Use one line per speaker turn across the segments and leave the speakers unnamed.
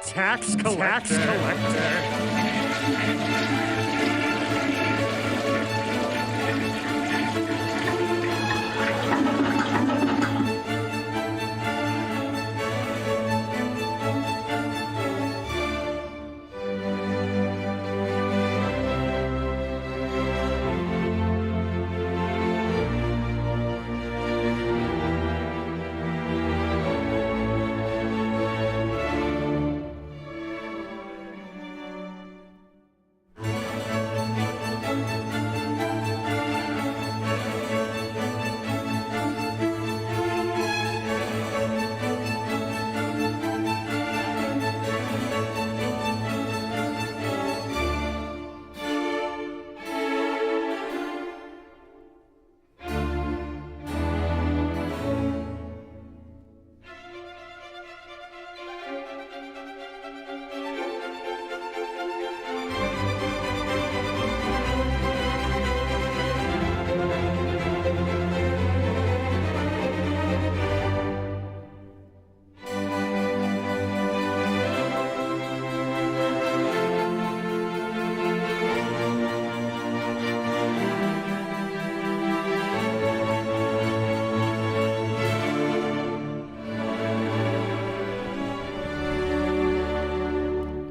Tax collector.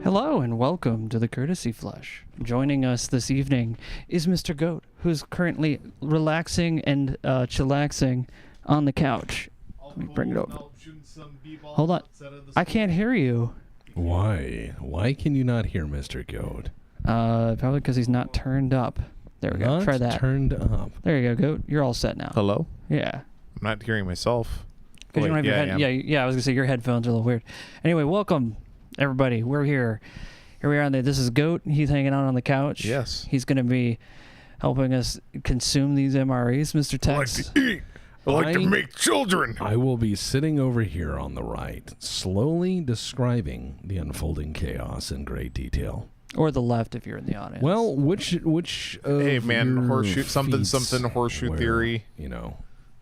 Hello and welcome to the Courtesy Flush. Joining us this evening is Mr. Goat, who's currently relaxing and chillaxing on the couch. Let me bring it over. Hold on. I can't hear you.
Why? Why can you not hear Mr. Goat?
Probably because he's not turned up. There we go.
Not
Try that.
Turned up.
There you go, Goat. You're all set now.
Hello?
Yeah.
I'm not hearing myself.
Because you don't have your head. Yeah. I was gonna say your headphones are a little weird. Anyway, welcome everybody. We're here. Here we are on the. This is Goat. He's hanging out on the couch.
Yes.
He's gonna be helping us consume these MREs, Mr. Tex.
I like to eat. I like to make children.
I will be sitting over here on the right, slowly describing the unfolding chaos in great detail.
Or the left if you're in the audience.
Well, which
Hey man,
your
horseshoe something
feats
horseshoe
where,
theory.
You know,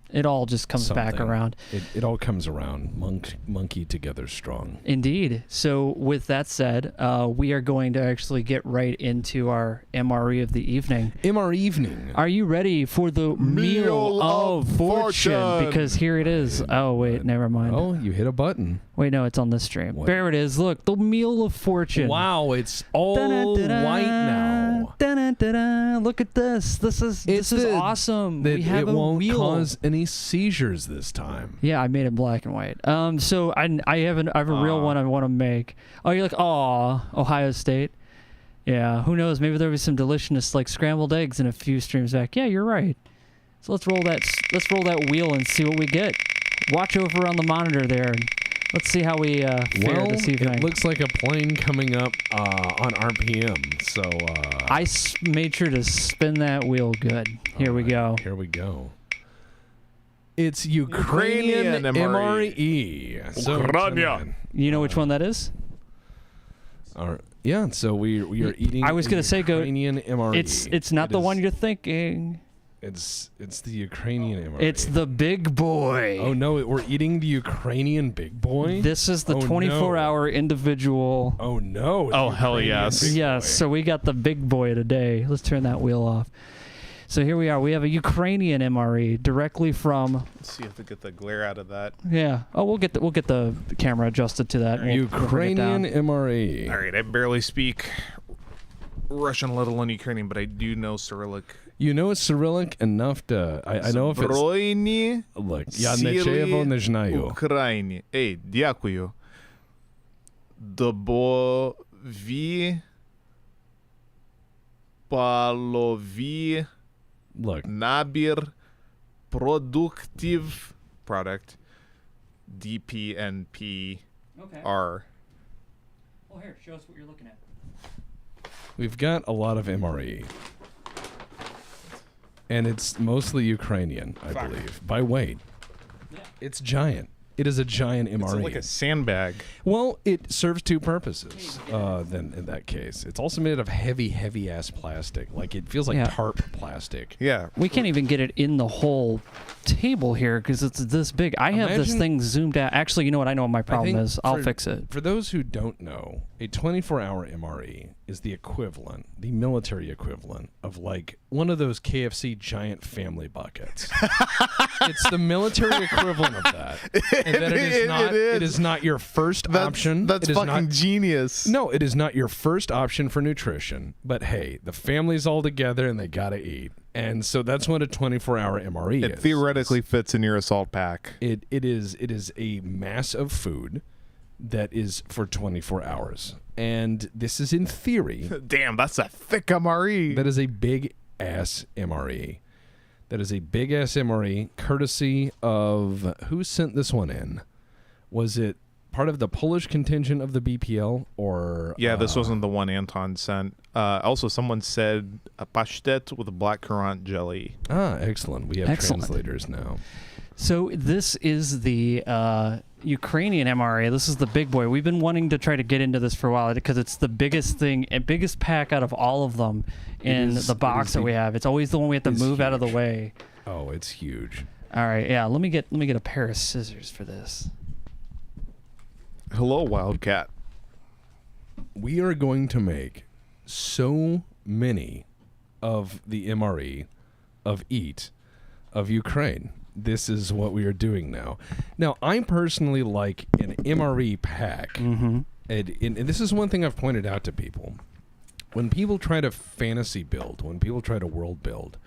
it all just comes back
something.
around.
It all comes around. Monkey together strong.
Indeed. So with that said, we are going to actually get right into our MRE of the evening.
MR evening.
Are you ready for the Meal of Fortune? Because here it is. Oh, wait, never mind.
Oh, you hit a button.
Wait, no, it's on this stream.
What?
There it is. Look, the Meal of Fortune.
Wow, it's all
Da-da-da-da,
white now.
Da-da-da-da. Look at this. This is awesome. We have
it
a
won't
wheel.
cause any seizures this time.
Yeah, I made it black and white. So I have a real one I want to make. Oh, you're like, aw, Ohio State. Yeah, who knows? Maybe there'll be some delicious like scrambled eggs in a few streams back. Yeah, you're right. So let's roll that wheel and see what we get. Watch over on the monitor there. Let's see how we fare this evening.
It looks like a plane coming up on RPM. So
I made sure to spin that wheel good. Here we go.
Here we go. It's Ukrainian MRE. So,
Ukraine.
You know which one that is?
Yeah, so we are eating.
I was gonna say, Goat,
Ukrainian MRE.
It's not the one you're thinking.
It's the Ukrainian MRE.
It's the big boy.
Oh no, we're eating the Ukrainian big boy.
This is the 24-hour individual.
Oh no.
Oh hell yes.
Yes, so we got the big boy today. Let's turn that wheel off. So here we are. We have a Ukrainian MRE directly from.
Let's see if we get the glare out of that.
Yeah. Oh, we'll get the camera adjusted to that. We'll
Ukrainian MRE.
All right, I barely speak Russian, let alone Ukrainian, but I do know Cyrillic.
You know Cyrillic enough to. I know if it's.
Збройні
Look, я нічого не знаю.
Україні. Ей, дякую. Добові палові
Look,
набір продуктів product DPNP
Okay.
R.
Well, here, show us what you're looking at.
we've got a lot of MRE. And it's mostly Ukrainian, I believe, by weight.
Yeah.
It's giant. It is a giant MRE.
It's like a sandbag.
Well, it serves two purposes. Then in that case, it's also made of heavy ass plastic. Like it feels like
Yeah.
tarp plastic.
Yeah.
We can't even get it in the hole table here because it's this big. I have this thing zoomed out. Actually, you know what? I know what my problem is. I'll fix it.
For those who don't know, a 24-hour MRE is the equivalent, the military equivalent of like one of those KFC giant family buckets. It's the military equivalent of that. And that it is not your first option.
That's fucking genius.
No, it is not your first option for nutrition. But hey, the family's all together and they gotta eat. And so that's what a 24-hour MRE is.
It theoretically fits in your assault pack.
It is a mass of food that is for 24 hours. And this is in theory.
Damn, that's a thick MRE.
That is a big ass MRE. That is a big ass MRE, courtesy of who sent this one in? Was it part of the Polish contingent of the BPL, or
yeah, this wasn't the one Anton sent. Also, someone said a pashtet with a blackcurrant jelly.
Excellent. We have translators now.
So this is the Ukrainian MRE. This is the big boy. We've been wanting to try to get into this for a while because it's the biggest thing, biggest pack out of all of them in the box that we have. It's always the one we have to move out of the way.
Oh, it's huge.
All right, yeah. Let me get a pair of scissors for this.
Hello, Wildcat.
We are going to make so many of the MRE of Ukraine. This is what we are doing now. Now, I personally like an MRE pack.
Mm-hmm.
And this is one thing I've pointed out to people. When people try to fantasy build, when people try to world build,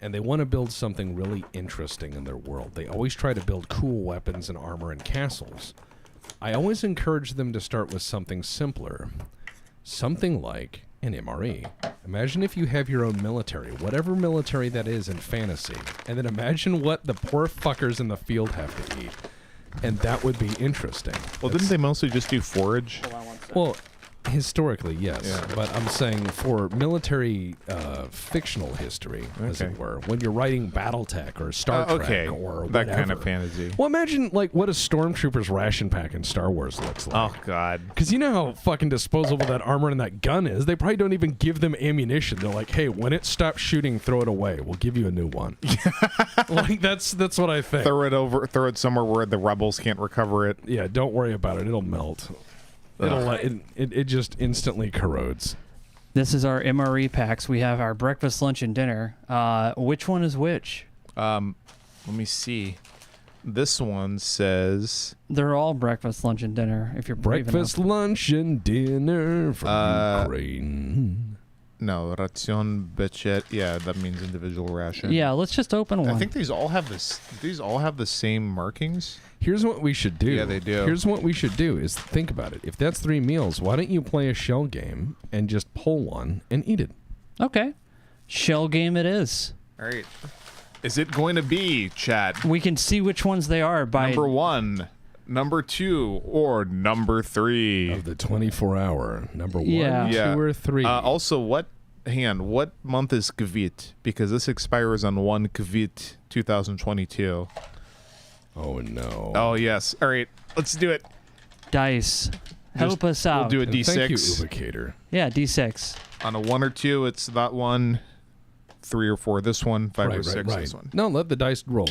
and they want to build something really interesting in their world, they always try to build cool weapons and armor and castles. I always encourage them to start with something simpler. Something like an MRE. Imagine if you have your own military, whatever military that is in fantasy, and then imagine what the poor fuckers in the field have to eat. And that would be interesting.
Well, didn't they mostly just do forage?
Hold on one second.
Well, historically, yes.
Yeah.
But I'm saying for military fictional history, as it were, when you're writing BattleTech or Star Trek or
that
whatever.
kind of fantasy.
Well, imagine like what a stormtrooper's ration pack in Star Wars looks like.
Oh, God.
Because you know how fucking disposable that armor and that gun is. They probably don't even give them ammunition. They're like, hey, when it stops shooting, throw it away. We'll give you a new one. Like that's what I think.
Throw it somewhere where the rebels can't recover it.
Yeah, don't worry about it. It'll melt. It just instantly corrodes.
This is our MRE packs. We have our breakfast, lunch, and dinner. Which one is which?
Let me see. This one says
They're all breakfast, lunch, and dinner. If you're brave
breakfast,
enough.
lunch, and dinner from Ukraine.
no ration bechet. Yeah, that means individual ration.
Yeah, let's just open one.
I think these all have this. These all have the same markings.
Here's what we should do.
Yeah, they do.
Here's what we should do is think about it. If that's 3 meals, why don't you play a shell game and just pull one and eat it?
Okay. Shell game it is.
All right. Is it going to be, chat,
We can see which ones they are by...
number 1, number 2, or number 3?
Of the 24-hour, number 1,
Yeah.
2, or 3.
Also, what month is Kvit? Because this expires on 1 Kvit 2022.
Oh, no.
Oh, yes. All right. Let's do it.
Dice. Help us out.
We'll do a
And
D6.
Thank you, Ubicator.
Yeah, D6.
On a 1 or 2, it's that one. 3 or 4, this one. 5 or 6, this one.
No, let the dice roll.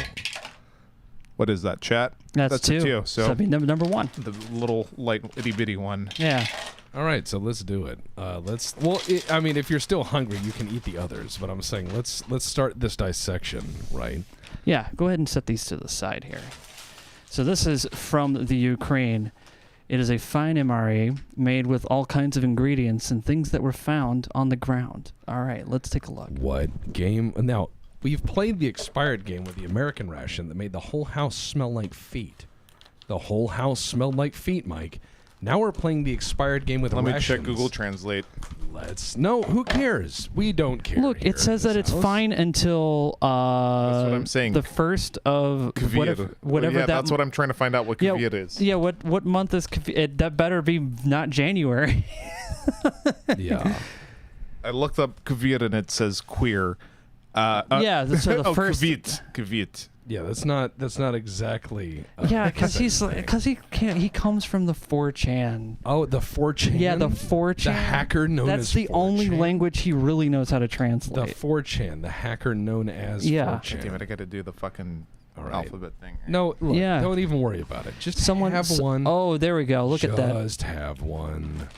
What is that, chat?
That's
a 2.
So that'd be number 1.
The little light itty bitty one.
Yeah.
All right, so let's do it. I mean, if you're still hungry, you can eat the others. But I'm saying let's start this dissection, right?
Yeah, go ahead and set these to the side here. So this is from the Ukraine. It is a fine MRE made with all kinds of ingredients and things that were found on the ground. All right, let's take a look.
What game? Now, we've played the expired game with the American ration that made the whole house smell like feet. The whole house smelled like feet, Mike. Now we're playing the expired game with
Let
rations.
me check Google Translate.
No, who cares? We don't care.
Look,
here
it says
in
that
this
it's
house.
fine until
That's what I'm saying.
the first of
Kvit.
whatever
yeah,
that.
that's what I'm trying to find out what Kvit is.
Yeah, what month is Kvit? That better be not January.
Yeah.
I looked up Kvit and it says queer.
Yeah, so the first.
Kvit.
Yeah, that's not exactly.
Yeah, because
thing.
he can't. He comes from the 4chan.
Oh, the 4chan.
Yeah, the 4chan.
The hacker known as.
That's the
4chan.
only language he really knows how to
The
translate.
4chan, the hacker known as.
Yeah.
4chan.
Damn it! I got to do the fucking alphabet thing. Here.
No, look,
Yeah.
don't even worry about it. Just
Someone
have one.
Oh, there we go. Look at that.
Just have one.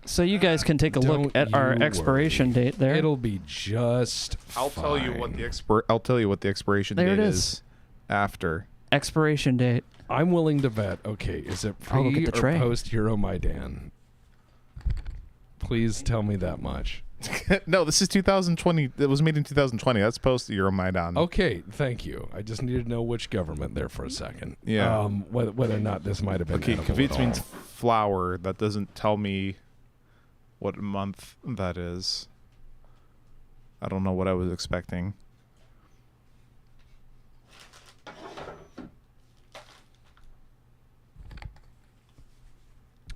So you guys can take a look
Don't
at our
you
expiration
worry.
date there.
It'll be just.
I'll tell you what
fine.
the expiration
There
date
it is.
is after.
Expiration date.
I'm willing to bet. Okay, is it
Oh, look
pre
at the
or
tray.
post Euromaidan? Please tell me that much.
No, this is 2020. It was made in 2020. That's post Euromaidan.
Okay, thank you. I just needed to know which government there for a second.
Yeah.
Whether or not this might have been.
Okay,
edible
kvit
at
means
all.
flower. That doesn't tell me what month that is. I don't know what I was expecting.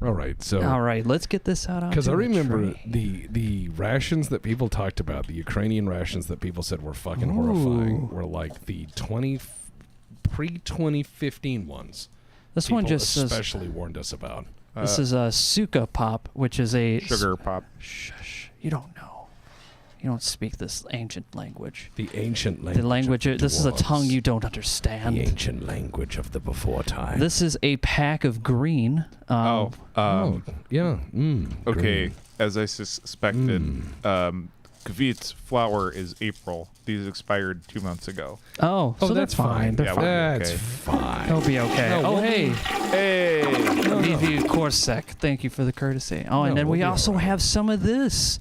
All right, so.
All right, let's get this out.
Because I
onto the
remember
tray.
the rations that people talked about, the Ukrainian rations that people said were fucking horrifying, were like the pre-2015 ones.
This one
People
just says
especially warned us about.
this is a Suka pop, which is a
Sugar pop.
Shush! You don't know. You don't speak this ancient language.
The ancient language.
The language.
of the
This is a
dwarves.
tongue you don't understand.
The ancient language of the before time.
This is a pack of green.
yeah.
Okay,
green.
as I suspected, kvit flower is April. These expired 2 months ago.
Oh, so that's fine. They're
Yeah,
fine.
That's
Okay.
fine.
They'll be okay.
No,
Oh,
we'll
hey.
Hey!
No, no.
Vivi Korsek, thank you for the courtesy. Oh, and
No,
then
we'll
we
be
also
all right.
have some of this.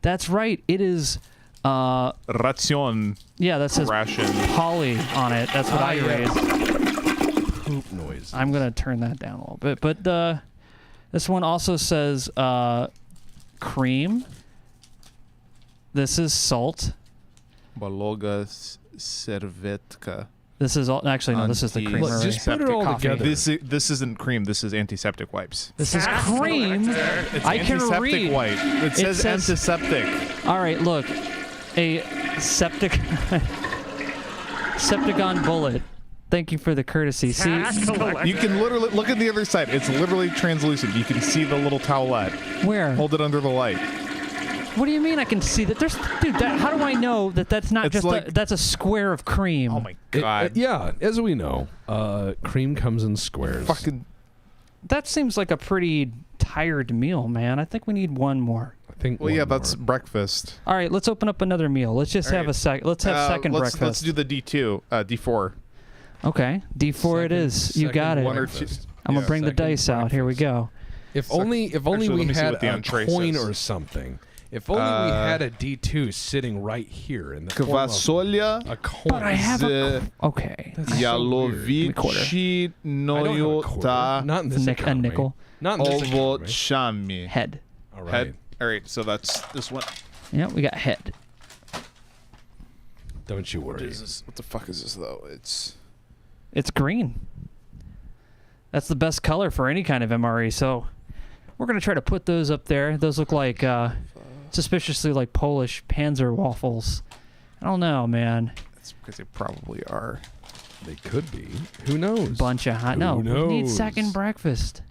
That's right. It is,
Ration.
yeah, that says
Ration.
poly on it. That's what I
yeah.
raised.
Poop noise.
I'm going to turn that down a little bit. But this one also says cream. This is salt.
Baloga servetka.
This is all. Actually, no. This is the
Anti-
creamery.
Look, just put it all
Coffee.
together.
This isn't cream. This is antiseptic wipes.
This is cream.
It's
I can
antiseptic
read.
wipe. It says antiseptic.
All right, look, a Septagon bullet. Thank you for the courtesy. See,
You can literally look at the other side. It's literally translucent. You can see the little towelette.
where?
Hold it under the light.
What do you mean? I can see that. There's, dude. How do I know that that's not
It's
just
like-
that's a square of cream?
Oh my god.
Yeah, as we know, cream comes in squares.
Fucking.
That seems like a pretty tired meal, man. I think we need one more.
I think.
Well,
one
yeah, that's
more.
breakfast.
All right, let's open up another meal. Let's just
All
have
right.
a sec. Let's have second
let's
breakfast.
do the D2, D4.
Okay, D4 it is. You got it.
One or two.
breakfast.
I'm gonna
yeah,
bring the
second
dice out. Here we go.
If only
Actually, let
we
me see
had
what the
a
entree
coin
says.
or something. If only we had a D2 sitting right here in the form of
Kvasolya
a coin.
But I have
z
Okay.
That's so weird.
Yalovici
I don't have a quarter.
Noyota
Not in this
A
economy.
nickel.
Not in this economy.
Ovochami.
Head.
All right.
Head. All right, so that's this one.
Yeah, we got head.
Don't you
What
worry.
is this? What the fuck is this though? It's
It's green. That's the best color for any kind of MRE. So we're gonna try to put those up there. Those look like suspiciously like Polish Panzer waffles. I don't know, man.
That's because they probably are.
They could be. Who knows?
Bunch of hot.
Who
No, we need
knows?
second breakfast.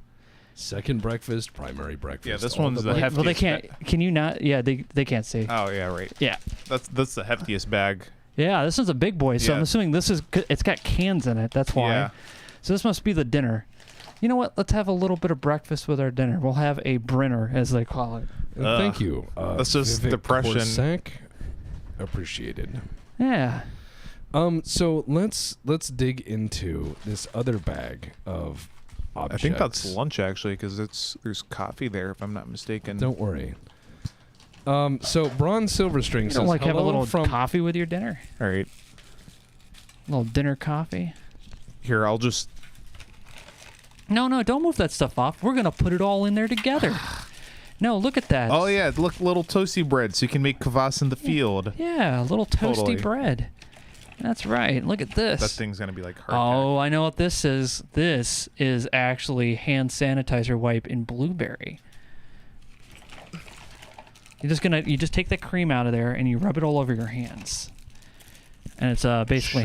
Second breakfast, primary breakfast.
Yeah, this
all
one's the
break-
heftiest.
Well, they can't. Can you not? Yeah, they can't see.
Oh yeah, right.
Yeah.
That's the heftiest bag.
Yeah, this one's a big boy. So I'm
Yeah.
assuming this is. It's got cans in it. That's why.
Yeah.
So this must be the dinner. You know what? Let's have a little bit of breakfast with our dinner. We'll have a Brenner, as they call it.
And thank you.
That's just
Vivek
depression.
Korsak. Appreciated.
Yeah.
So let's dig into this other bag of
I
objects.
think that's lunch actually, because there's coffee there if I'm not mistaken.
Don't worry. So Bronze Silverstring
You
says
don't like have a
hello
little
from
coffee with your dinner?
All right,
A little dinner coffee?
here I'll just.
No, don't move that stuff off. We're going to put it all in there together. No, look at that.
Oh yeah, look, little toasty bread, so you can make kvass in the field.
Yeah, a little toasty
Totally.
bread. That's right. Look at this.
That thing's gonna be like hard.
Oh, I know what this is. This is actually hand sanitizer wipe in blueberry. You just take the cream out of there and you rub it all over your hands. And it's basically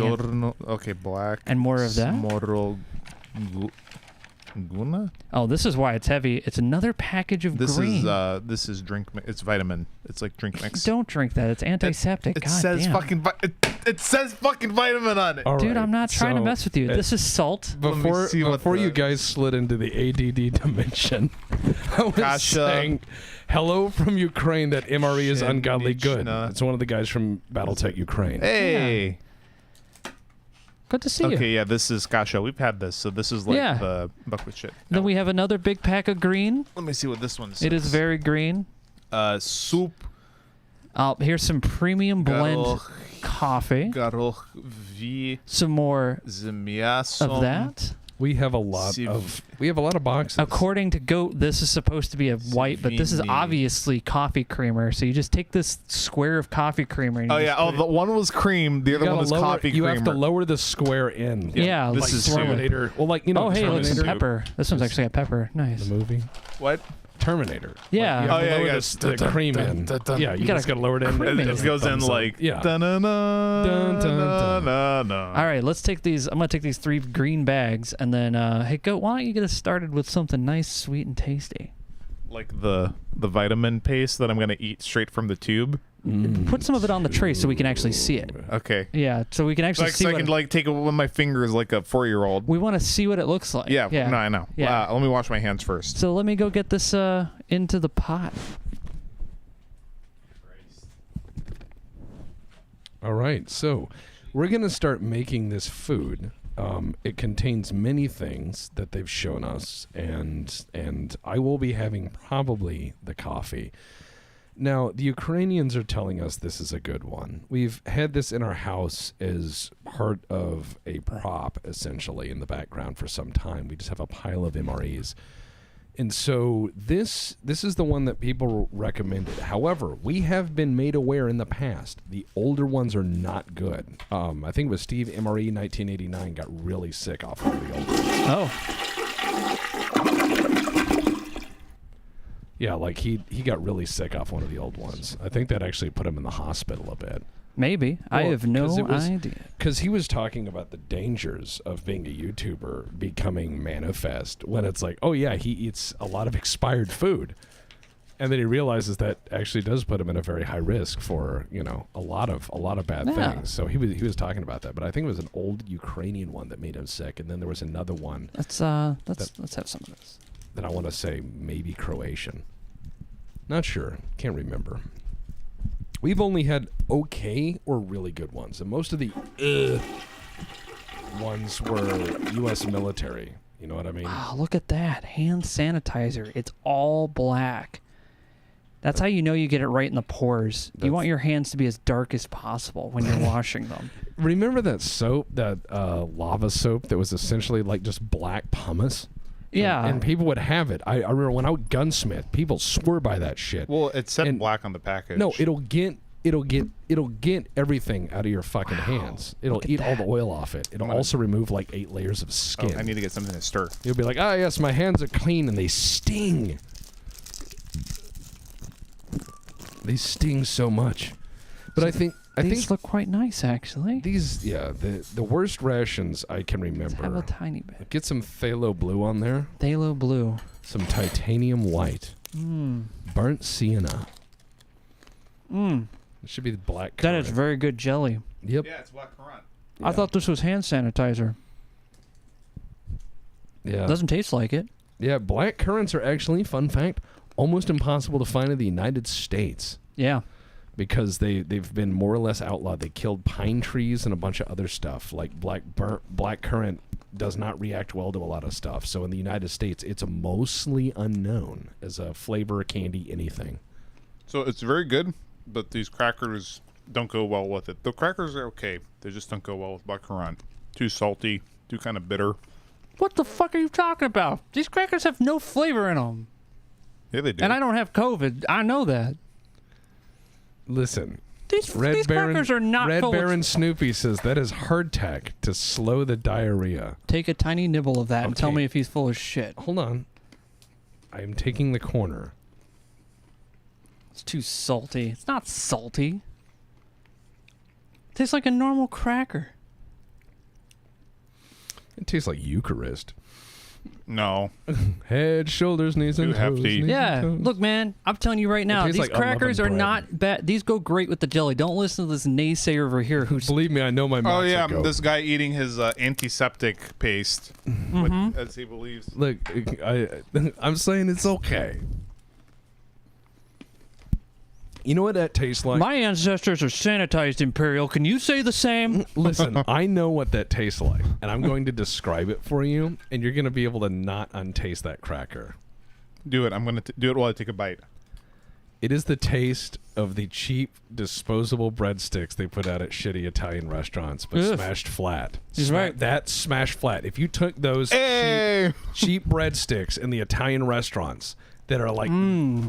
Okay, black.
And more of that?
Guna?
Oh, this is why it's heavy. It's another package of green.
This is drink. It's vitamin. It's like drink mix.
Don't drink that. It's antiseptic.
It
God
says
damn.
fucking. It says fucking vitamin on it.
All
Dude,
right,
I'm not trying to
so
mess with you. This is salt.
Before you guys slid into the ADD dimension, I was
Kasha.
saying hello from Ukraine that MRE is ungodly good.
Shinichna.
It's one of the guys from BattleTech Ukraine.
Hey.
Good to see you.
Okay, yeah, this is Kasha. We've had this, so this is like the buckwheat shit.
Then we have another big pack of green.
Let me see what this one says.
It is very green.
Soup.
Here's some premium blend coffee. Some more of that.
We have a lot of boxes.
According to Goat, this is supposed to be a white, but this is obviously coffee creamer. So you just take this square of coffee creamer. And
the one was cream, the other one was coffee creamer.
You have to lower the square in.
Yeah,
this
like
is
Terminator. Well, like
oh, hey, look, some
Terminator.
pepper. This one's actually got pepper. Nice.
The movie.
What?
Terminator.
Yeah.
Like, you have to lower the cream in. Yeah, you just gotta lower it in.
It goes in like
yeah.
Dun, dun, dun, dun, dun, dun.
All right, let's take these. I'm gonna take these 3 green bags, and then hey, Goat, why don't you get us started with something nice, sweet, and tasty?
Like the vitamin paste that I'm gonna eat straight from the tube.
Put some of it on the tray so we can actually see it.
Okay.
Yeah, so we can actually see
so I
what
can like take it with my fingers like a 4-year-old.
we want to see what it looks like.
Yeah. No, I know.
Yeah.
Let me wash my hands first.
So let me go get this into the pot.
All right, so we're going to start making this food. It contains many things that they've shown us, and I will be having probably the coffee. Now, the Ukrainians are telling us this is a good one. We've had this in our house as part of a prop, essentially, in the background for some time. We just have a pile of MREs. And so this is the one that people recommended. However, we have been made aware in the past the older ones are not good. I think it was Steve MRE 1989 got really sick off one of the old ones.
Oh.
Yeah, like he got really sick off one of the old ones. I think that actually put him in the hospital a bit.
Maybe. I have no idea.
Because he was talking about the dangers of being a YouTuber becoming manifest when it's like, oh yeah, he eats a lot of expired food. And then he realizes that actually does put him in a very high risk for, a lot of bad things. So he was talking about that, but I think it was an old Ukrainian one that made him sick, and then there was another one.
Let's have some of this.
That I want to say maybe Croatian. Not sure. Can't remember. We've only had okay or really good ones, and most of the ones were U.S. military. You know what I mean?
Oh, look at that. Hand sanitizer. It's all black. That's how you know you get it right in the pores. You want your hands to be as dark as possible when you're washing them.
Remember that soap, that lava soap that was essentially like just black pumice?
Yeah.
And people would have it. I remember when I would gunsmith, people swore by that shit.
Well, it said black on the package.
No, it'll get everything out of your fucking hands. It'll eat all the oil off it. It'll also remove like 8 layers of skin.
I need to get something to stir.
You'll be like, yes, my hands are clean, and they sting. They sting so much. But I think
these look quite nice, actually.
These, the worst rations I can remember.
Let's have a tiny bit.
Get some phthalo blue on there.
Phthalo blue.
Some titanium white. Burnt sienna. It should be the black currant.
That is very good jelly.
Yep.
Yeah, it's black currant.
I thought this was hand sanitizer.
Yeah.
Doesn't taste like it.
Yeah, black currants are actually, fun fact, almost impossible to find in the United States.
Yeah.
Because they've been more or less outlawed. They killed pine trees and a bunch of other stuff. Like black currant does not react well to a lot of stuff. So in the United States, it's mostly unknown as a flavor, candy, anything.
So it's very good, but these crackers don't go well with it. The crackers are okay. They just don't go well with black currant. Too salty, too kind of bitter.
What the fuck are you talking about? These crackers have no flavor in them.
Yeah, they do.
And I don't have COVID. I know that.
Listen,
these crackers are not
Red
full
Baron Snoopy says that is hardtack to slow the diarrhea.
Take a tiny nibble of that and tell
Okay.
me if he's full of shit.
Hold on. I am taking the corner.
It's too salty. It's not salty. Tastes like a normal cracker.
It tastes like Eucharist.
No.
Head, shoulders, knees, and
Too hefty.
toes. knees and
Yeah,
toes.
look, man, I'm telling you right now,
tastes
these
like
crackers are
unleavened bread.
not bad. These go great with the jelly. Don't listen to this naysayer over here who's
Believe me, I know my
Oh
mouth's
yeah,
a go.
this guy eating his antiseptic paste, with, as he believes.
Look, I'm saying it's okay. You know what that tastes like?
my ancestors are sanitized, Imperial. Can you say the same?
Listen, I know what that tastes like, and I'm going to describe it for you, and you're going to be able to not untaste that cracker.
Do it. I'm gonna do it while I take a bite.
It is the taste of the cheap disposable breadsticks they put out at shitty Italian restaurants, but
Ugh.
smashed flat.
He's right.
That smashed flat. If you took those
Hey!
cheap breadsticks in the Italian restaurants that are like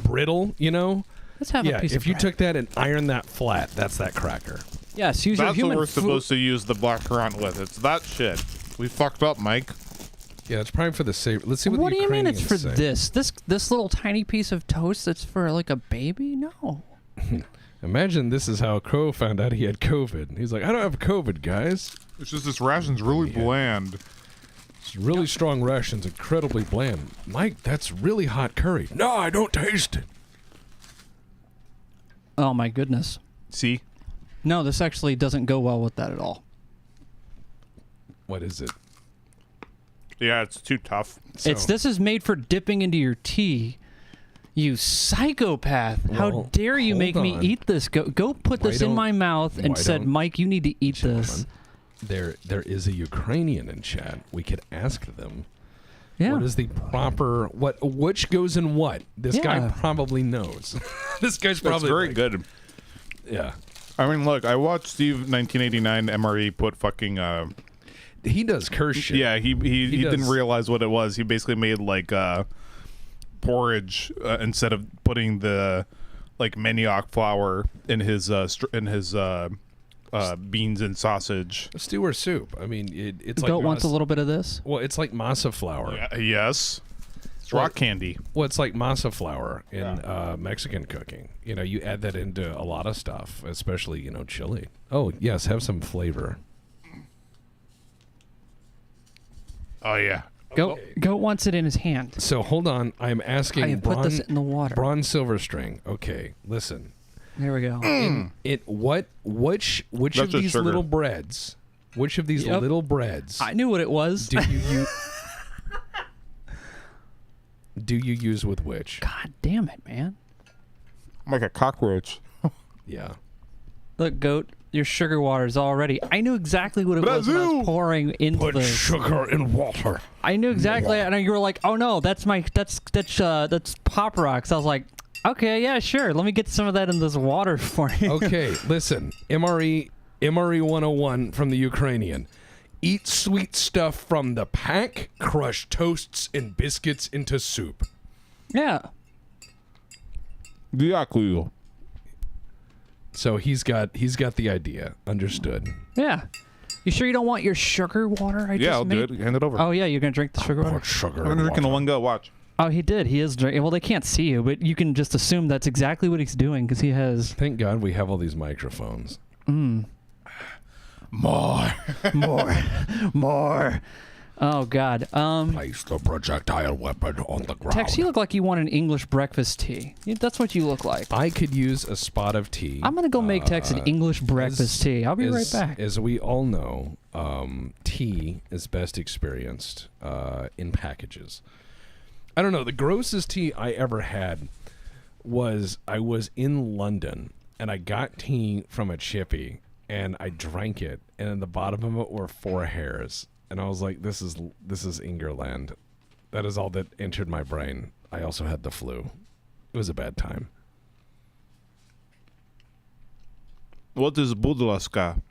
brittle, you know?
Let's have
Yeah,
a piece
if
of
you
bread.
took that and ironed that flat, that's that cracker.
Yes, use your
That's what
human
we're
food.
supposed to use the blackcurrant with. It's that shit. We fucked up, Mike.
Yeah, it's probably for the save. Let's see what
What
the
do you mean it's for
Ukrainians say.
this little tiny piece of toast that's for like a baby? No.
Imagine this is how Crow found out he had COVID. He's like, I don't have COVID, guys.
It's just this ration's really bland.
It's really strong rations, incredibly bland. Mike, that's really hot curry. No, I don't taste it.
Oh my goodness.
See?
No, this actually doesn't go well with that at all.
What is it?
Yeah, it's too tough.
This is made for dipping into your tea. You psychopath. How
Well,
dare you
hold
make me
on.
eat this? Go put
Why
this in
don't-
my mouth and
why
said,
don't-
Mike, you need to eat this.
Gentlemen, there is a Ukrainian in chat. We could ask them.
Yeah.
What is the proper which goes in what? This guy
Yeah.
probably knows. This guy's
That's
probably
very
like-
good.
Yeah.
I mean, look, I watched Steve 1989 MRE put fucking
He does curse shit.
yeah, he didn't
does.
realize what it was. He basically made like porridge instead of putting the like manioc flour in his beans and sausage.
Stew or soup. I mean, it's like
Goat wants a little bit of this.
Well, it's like masa flour.
Yes. It's rock candy.
Well, it's like masa flour in Mexican cooking. You know, you add that into a lot of stuff, especially, you know, chili. Oh, yes, have some flavor.
Oh yeah.
Goat wants it in his hand.
So hold on, I'm asking
I have put this in the water.
Braun Silverstring. Okay, listen.
There we go.
Which
That's
of
just
these
sugar.
little breads? Which of these
Yep.
little breads
I knew what it was.
do you use with which?
God damn it, man.
I'm like a cockroach.
Yeah.
Look, Goat, your sugar water is all ready. I knew exactly what it was when I
Brazil!
was pouring into the.
sugar in water.
I knew exactly, and you were like, "Oh no, that's Pop Rocks." I was like, "Okay, yeah, sure. Let me get some of that in this water for you."
Okay, listen. MRE 101 from the Ukrainian. Eat sweet stuff from the pack, crush toasts and biscuits into soup.
Yeah.
Exactly.
So he's got the idea. Understood.
Yeah. You sure you don't want your sugar water?
Yeah, I'll do it. Hand it over.
Oh yeah, you're gonna drink the sugar water.
Put sugar
I'm
in
drinking in
water.
one go. Watch.
Oh, he did. He is drinking. Well, they can't see you, but you can just assume that's exactly what he's doing because he has
Thank God we have all these microphones.
More.
more. Oh God.
Place the projectile weapon on the ground.
Tex, you look like you want an English breakfast tea. That's what you look like.
I could use a spot of tea.
I'm gonna go make Tex an English breakfast tea. I'll be right back.
As we all know, tea is best experienced in packages. I don't know. The grossest tea I ever had was I was in London and I got tea from a chippy and I drank it, and in the bottom of it were 4 hairs, and I was like, "This is Ingerland." That is all that entered my brain. I also had the flu. It was a bad time.
What is budlaska?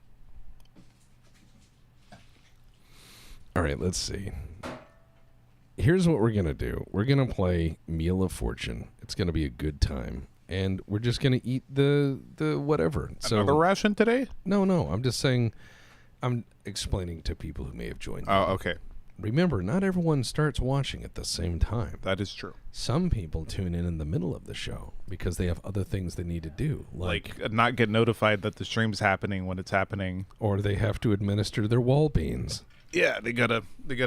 All right, let's see. Here's what we're going to do. We're going to play Meal of Fortune. It's going to be a good time. And we're just going to eat the whatever.
Another ration today?
No. I'm just saying, I'm explaining to people who may have joined.
Oh, okay.
remember, not everyone starts watching at the same time.
That is true.
Some people tune in the middle of the show because they have other things they need to do,
Like not get notified that the stream's happening when it's happening,
or they have to administer their wall beans.
Yeah, they gotta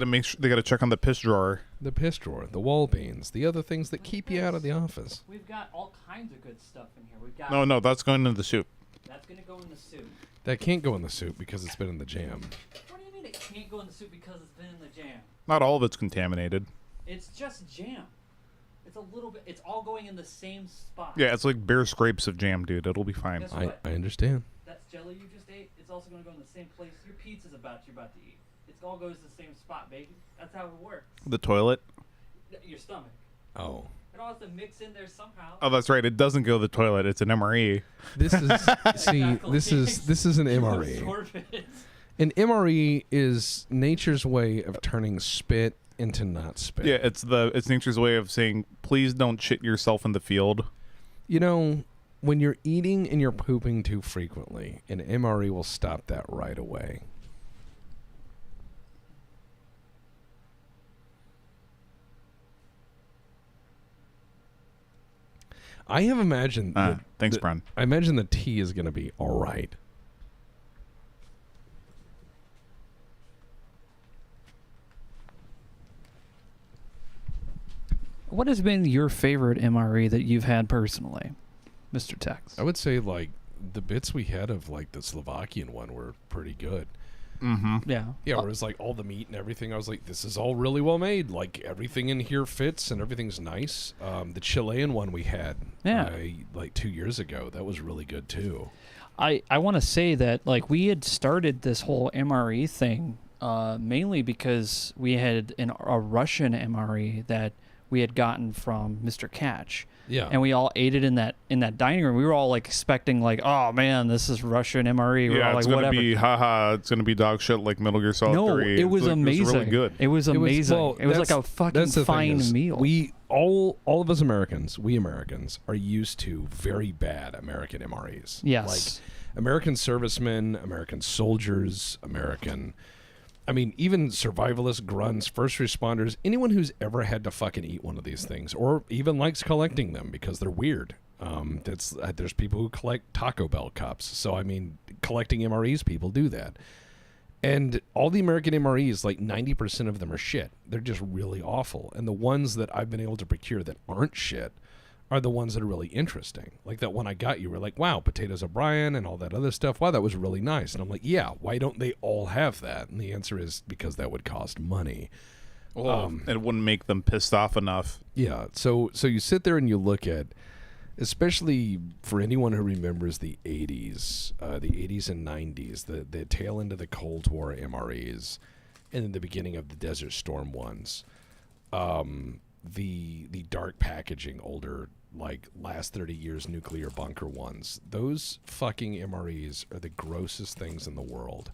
make sure, they gotta check on the piss drawer.
The piss drawer, the wall beans, the other things that keep you out of the office.
We've got all kinds of good stuff in here. We've got
No, that's going into the soup.
That's gonna go in the soup.
That can't go in the soup because it's been in the jam.
What do you mean it can't go in the soup because it's been in the jam?
Not all of it's contaminated.
It's just jam. It's a little bit. It's all going in the same spot.
Yeah, it's like bare scrapes of jam, dude. It'll be fine.
Guess
I
what?
understand.
That's jelly you just ate. It's also gonna go in the same place your pizza's about to eat. It all goes to the same spot, baby. That's how it works.
The toilet.
Your stomach.
Oh.
It all has to mix in there somehow.
Oh, that's right. It doesn't go to the toilet. It's an MRE.
This is see.
Exactly.
This is an
You
MRE.
absorb it.
An MRE is nature's way of turning spit into not spit.
Yeah, it's nature's way of saying, please don't shit yourself in the field.
You know, when you're eating and you're pooping too frequently, an MRE will stop that right away. I have imagined.
Thanks, Bron.
I imagine the tea is going to be all right.
What has been your favorite MRE that you've had personally, Mr. Tex?
I would say like the bits we had of like the Slovakian one were pretty good.
Mm-hmm.
Yeah.
Yeah, where it was like all the meat and everything. I was like, this is all really well made. Like everything in here fits and everything's nice. The Chilean one we had, like 2 years ago, that was really good too.
I want to say that like we had started this whole MRE thing mainly because we had a Russian MRE that we had gotten from Mr. Catch.
Yeah.
And we all ate it in that dining room. We were all like expecting like, oh man, this is Russian MRE. We were all
it's
like,
gonna
whatever.
be it's gonna be dog shit like Metal Gear Solid 3.
It was amazing.
It was really good.
It was amazing. It was like a fucking fine meal.
We all of us Americans, are used to very bad American MREs.
Yes.
Like American servicemen, American soldiers, even survivalists, grunts, first responders, anyone who's ever had to fucking eat one of these things, or even likes collecting them because they're weird. There's people who collect Taco Bell cups. So, collecting MREs, people do that. And all the American MREs, like 90% of them are shit. They're just really awful. And the ones that I've been able to procure that aren't shit are the ones that are really interesting. Like that one I got you were like, wow, Potatoes O'Brien and all that other stuff. Wow, that was really nice. And I'm like, yeah, why don't they all have that? And the answer is because that would cost money.
Well, it wouldn't make them pissed off enough.
Yeah. So you sit there and you look at, especially for anyone who remembers the 80s and 90s, the tail end of the Cold War MREs, and then the beginning of the Desert Storm ones, the dark packaging, older, like last 30 years nuclear bunker ones, those fucking MREs are the grossest things in the world.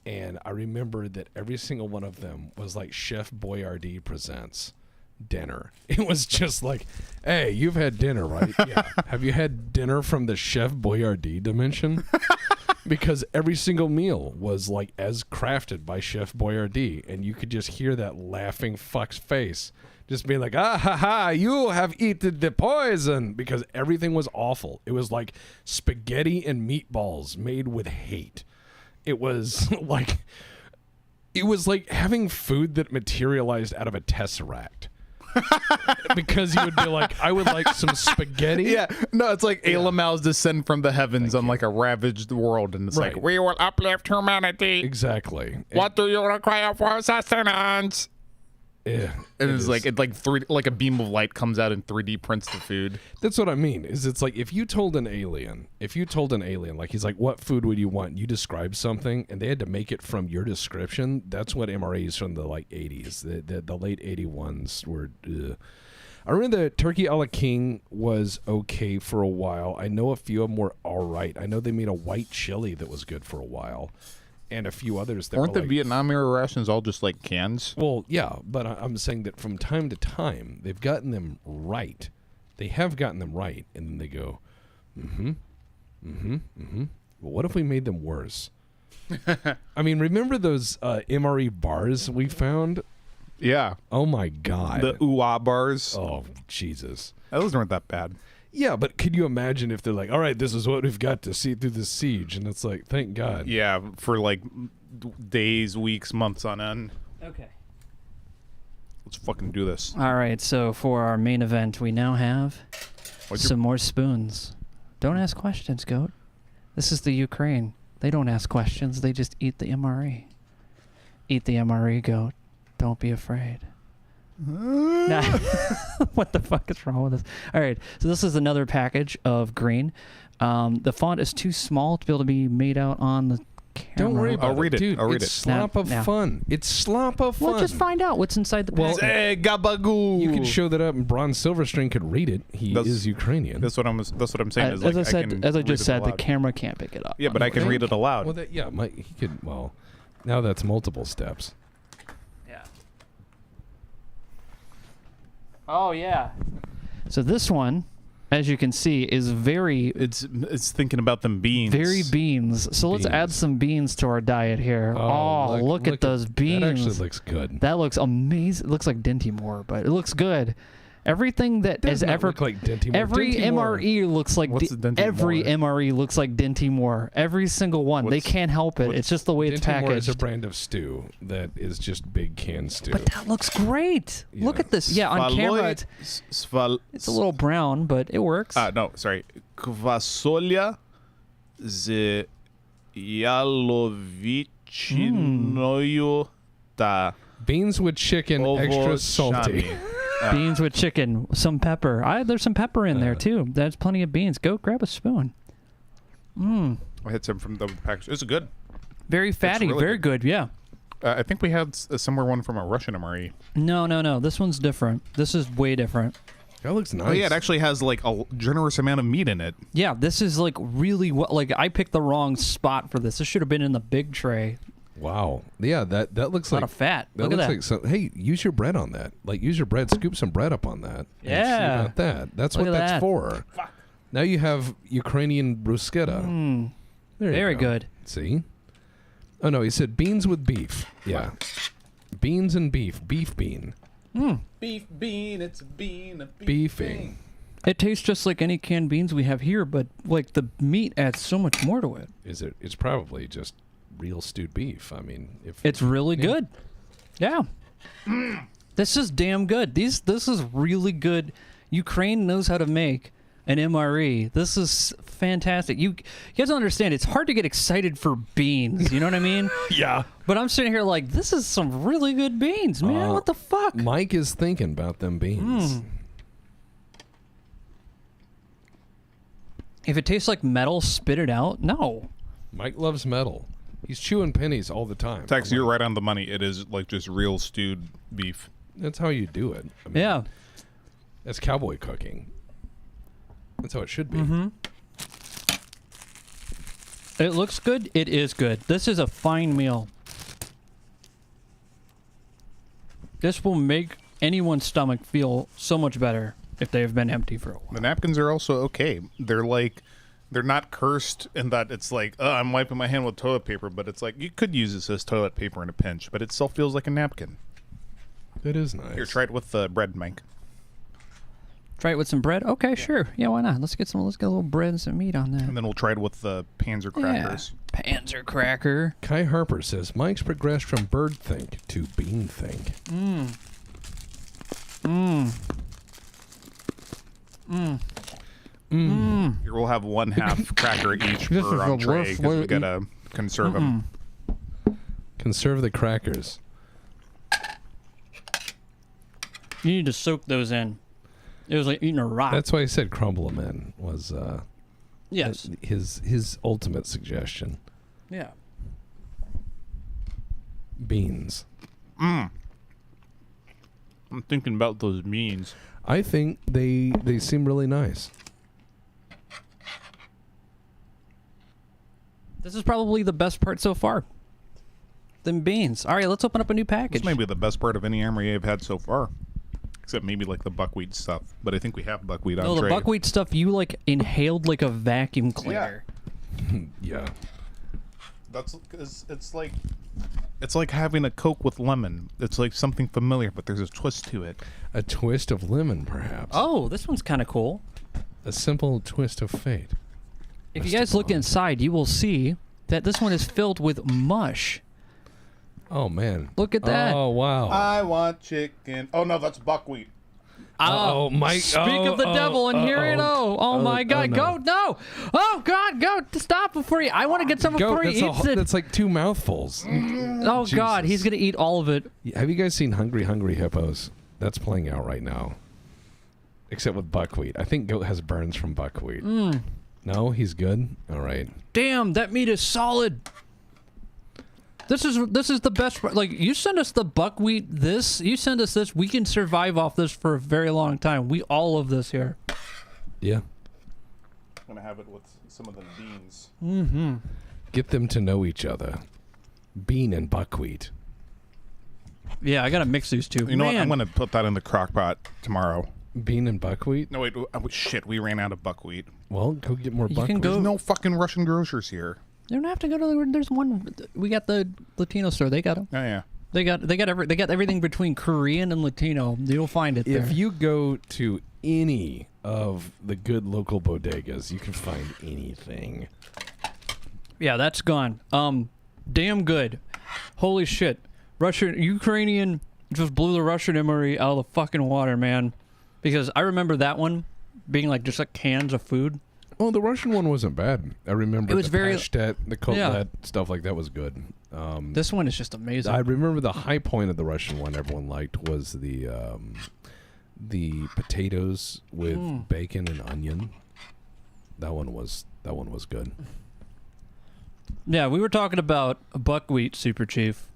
And I remember that every single one of them was like Chef Boyardee presents dinner. It was just like, hey, you've had dinner, right? Yeah. Have you had dinner from the Chef Boyardee dimension? Because every single meal was like as crafted by Chef Boyardee, and you could just hear that laughing fuck's face just being like, ah ha ha, you have eaten the poison, because everything was awful. It was like spaghetti and meatballs made with hate. It was like having food that materialized out of a tesseract. Because you would be like, I would like some spaghetti.
Yeah, no, it's like Elamal's descend from the heavens on like a ravaged world, and it's like, we will uplift humanity.
Exactly.
What do you require for sustenance?
Yeah,
and it's like a beam of light comes out and 3D prints the food.
That's what I mean. It's like if you told an alien, like he's like, what food would you want? You describe something, and they had to make it from your description. That's what MREs from the like 80s, the late 81s were. I remember the turkey a la king was okay for a while. I know a few of them were all right. I know they made a white chili that was good for a while. And a few others that
weren't
were
the Vietnam era rations all just like cans?
Well, yeah, but I'm saying that from time to time they've gotten them right. They have gotten them right, and then they go, But what if we made them worse? I mean, remember those MRE bars we found?
Yeah.
Oh my God.
The ooh-ah bars.
Oh, Jesus.
Those weren't that bad.
Yeah, but could you imagine if they're like, all right, this is what we've got to see through the siege, and it's like, thank God.
Yeah, for like days, weeks, months on end.
Okay.
Let's fucking do this.
All right, so for our main event, we now have some more spoons. Don't ask questions, goat. This is the Ukraine. They don't ask questions. They just eat the MRE. Eat the MRE, goat. Don't be afraid. Nah. What the fuck is wrong with this? All right, so this is another package of green. The font is too small to be able to be made out on the camera.
Don't worry about
I'll read it.
Dude,
I'll read
it's
it.
slop of
Now.
fun. It's slop of fun.
Well, just find out what's inside the package.
Hey, gabagoo.
You could show that up, and Bronze Silverstring could read it. He is Ukrainian.
That's what I'm saying. Is
as
like,
I said,
can
as I
read
just
it
said, the
aloud.
camera can't pick it up.
Yeah, but I can read it aloud.
Well, he could. Well, now that's multiple steps.
Yeah. Oh yeah. So this one, as you can see, is very
It's thinking about them beans.
very beans. So let's add
Beans.
some beans to our diet here. Oh, look at those beans.
That actually looks good.
That looks amazing. It looks like Dinty Moore, but it looks good. Everything that
Does
has
not
ever
look like Dinty Moore.
every
Dinty Moore.
MRE looks like
What's Dinty
every
Moore?
MRE looks like Dinty Moore. Every single one. They
What's-
can't help it. It's just the way it's
Dinty Moore is a
packaged.
brand of stew that is just big canned stew.
But that looks great. Look
Yeah.
at this. Yeah, on camera it's a little brown, but it works.
No, sorry. Kvasolia z Yalovichinoyu ta
Beans with chicken, extra salty.
Beans with chicken, some pepper. There's some pepper in there too. That's plenty of beans. Go grab a spoon.
I had some from the package. It's good.
Very fatty,
really
very good. Yeah.
I think we had somewhere one from a Russian MRE.
No. This one's different. This is way different.
That looks nice.
Oh yeah, it actually has like a generous amount of meat in it.
Yeah, this is like really like I picked the wrong spot for this. This should have been in the big tray.
Wow. Yeah, that looks
A lot
like
of fat.
That
Look at
looks
that.
like some, hey, use your bread on that. Like use your bread, scoop some bread up on that. and see
Yeah.
about that. That's
Look
what
at
that's
that.
for.
Fuck.
Now you have Ukrainian bruschetta. There you
Very
go.
good.
See? Oh no, he said beans with beef. Yeah. Beans and beef. Beef bean.
Beef bean, it's a bean,
Beefing.
It tastes just like any canned beans we have here, but like the meat adds so much more to it.
Is it? It's probably just real stewed beef. I mean, if
It's really good. Yeah. This is damn good. This is really good. Ukraine knows how to make an MRE. This is fantastic. You guys don't understand. It's hard to get excited for beans. You know what I mean?
yeah.
But I'm sitting here like, this is some really good beans, man. What the fuck?
Mike is thinking about them beans.
If it tastes like metal, spit it out. No.
Mike loves metal. He's chewing pennies all the time.
Tex, you're right on the money. It is like just real stewed beef.
That's how you do it. I mean,
Yeah.
That's cowboy cooking. That's how it should be.
It looks good. It is good. This is a fine meal. This will make anyone's stomach feel so much better if they've been empty for a while.
The napkins are also okay. They're not cursed in that it's like, oh, I'm wiping my hand with toilet paper, but it's like you could use this as toilet paper in a pinch, but it still feels like a napkin.
It is nice.
Here, try it with the bread, Mike.
Try it with some bread? Okay, sure. Yeah, why not? Let's get a little bread and some meat on that.
And then we'll try it with the Panzer crackers.
Yeah. Panzer cracker.
Kai Harper says Mike's progressed from bird think to bean think.
Here we'll have one half cracker each
This is
per
the
entree
worst
because
way
we
to
gotta conserve them.
Conserve the crackers.
You need to soak those in. It was like eating a rock.
That's why I said crumble them in was
yes.
his ultimate suggestion.
Yeah.
Beans.
I'm thinking about those beans.
I think they seem really nice.
This is probably the best part so far. Them beans. All right, let's open up a new package.
This may be the best part of any MRE I've had so far. Except maybe like the buckwheat stuff. But I think we have buckwheat on
No, the
tray.
buckwheat stuff you like inhaled like a vacuum cleaner.
Yeah.
it's like having a Coke with lemon. It's like something familiar, but there's a twist to it.
A twist of lemon, perhaps.
Oh, this one's kind of cool.
A simple twist of fate.
If you guys look inside, you will see that this one is filled with mush.
Oh, man.
Look at that.
Oh, wow.
I want chicken. Oh, no, that's buckwheat.
Oh, Mike.
Speak of the devil and hear it. Oh my God.
no.
Go. No. Oh, God. Go. Stop before you. I want to get some before he eats it.
That's like 2 mouthfuls.
Oh, God. He's going to eat all of it.
Have you guys seen Hungry Hungry Hippos? That's playing out right now. Except with buckwheat. I think Goat has burns from buckwheat. No? He's good? All right.
Damn. That meat is solid. This is the best. Like, you send us the buckwheat you send us this, we can survive off this for a very long time. We all of this here.
Yeah.
I'm going to have it with some of the beans.
Mm-hmm.
Get them to know each other. Bean and buckwheat.
Yeah, I got to mix these two.
You know what? I'm going to put that in the crock pot tomorrow.
Bean and buckwheat?
No, wait. Shit, we ran out of buckwheat.
Well, go get more buckwheat.
There's no fucking Russian grocers here.
You don't have to go to there's one. We got the Latino store. They got them.
Oh, yeah.
They got everything between Korean and Latino. You'll find it there.
If you go to any of the good local bodegas, you can find anything.
Yeah, that's gone. Damn good. Holy shit. Ukrainian just blew the Russian MRE out of the fucking water, man. Because I remember that one being like just like cans of food.
Well, the Russian one wasn't bad. I remember
it was
the
very
pashtet, the kotlet, stuff like that was good.
This one is just amazing.
I remember the high point of the Russian one everyone liked was the potatoes with bacon and onion. That one was good.
Yeah, we were talking about a buckwheat, Super Chief.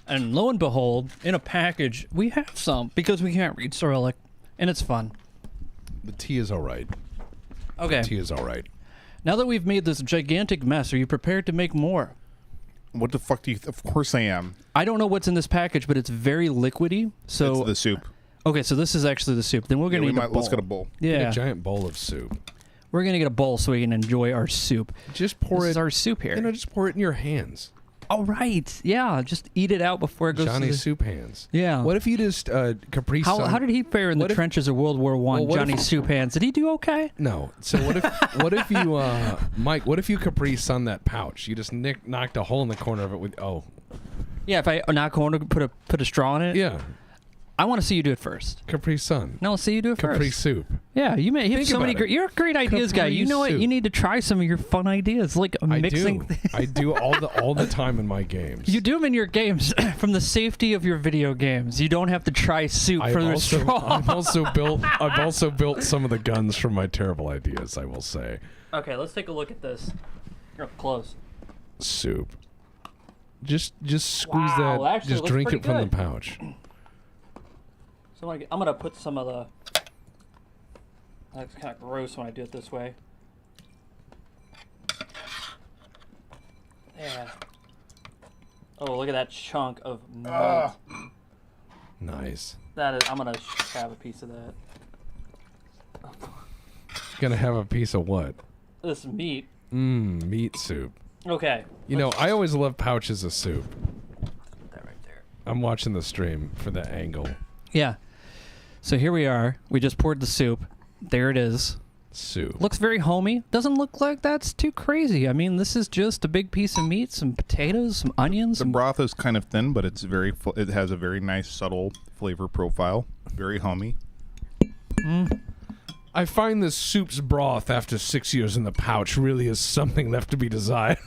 And lo and behold, in a package, we have some because we can't read Cyrillic, and it's fun.
The tea is all right.
Okay.
The tea is all right.
Now that we've made this gigantic mess, are you prepared to make more?
What the fuck do you... Of course I am.
I don't know what's in this package, but it's very liquidy. So
it's the soup.
Okay, so this is actually the soup. Then we're going to need a bowl.
Let's get a bowl.
Yeah.
Get a giant bowl of soup.
We're going to get a bowl so we can enjoy our soup.
Just pour
This
it...
is our soup here.
Just pour it in your hands.
Oh, right. Yeah, just eat it out before it goes
Johnny's
to the...
soup hands.
Yeah.
What if you just Capri Sun...
How did he fare in the trenches of World War I, Johnny Soup Hands? Did he do okay?
No. So what if you Mike, what if you Capri Sun that pouch? You just knocked a hole in the corner of it with
Yeah, if I knock a corner, put a straw in it?
Yeah.
I want to see you do it first.
Capri Sun.
No, let's see you do it
Capri
first.
Soup.
Yeah, you have so many great... You're a great ideas guy. You know what?
soup.
You need to try some of your fun ideas, like mixing...
I do all the time in my games.
You do them in your games from the safety of your video games. You don't have to try soup for the straw.
I've also built some of the guns from my terrible ideas, I will say.
Okay, let's take a look at this. You're up close.
Soup. Just squeeze
Wow,
that.
actually
Just
looks
drink
pretty
it from
good.
the pouch.
So I'm gonna put some of the... That's kind of gross when I do it this way. Yeah. Oh, look at that chunk of meat.
Nice.
That is... I'm gonna have a piece of that.
Gonna have a piece of what?
This meat.
Meat soup.
Okay.
You know, I always love pouches of soup.
Put that right there.
I'm watching the stream for the angle.
Yeah. So here we are. We just poured the soup. There it is.
Soup.
Looks very homey. Doesn't look like that's too crazy. I mean, this is just a big piece of meat, some potatoes, some onions.
The broth is kind of thin, but it's very. It has a very nice, subtle flavor profile. Very homey.
I find this soup's broth after 6 years in the pouch really is something left to be desired.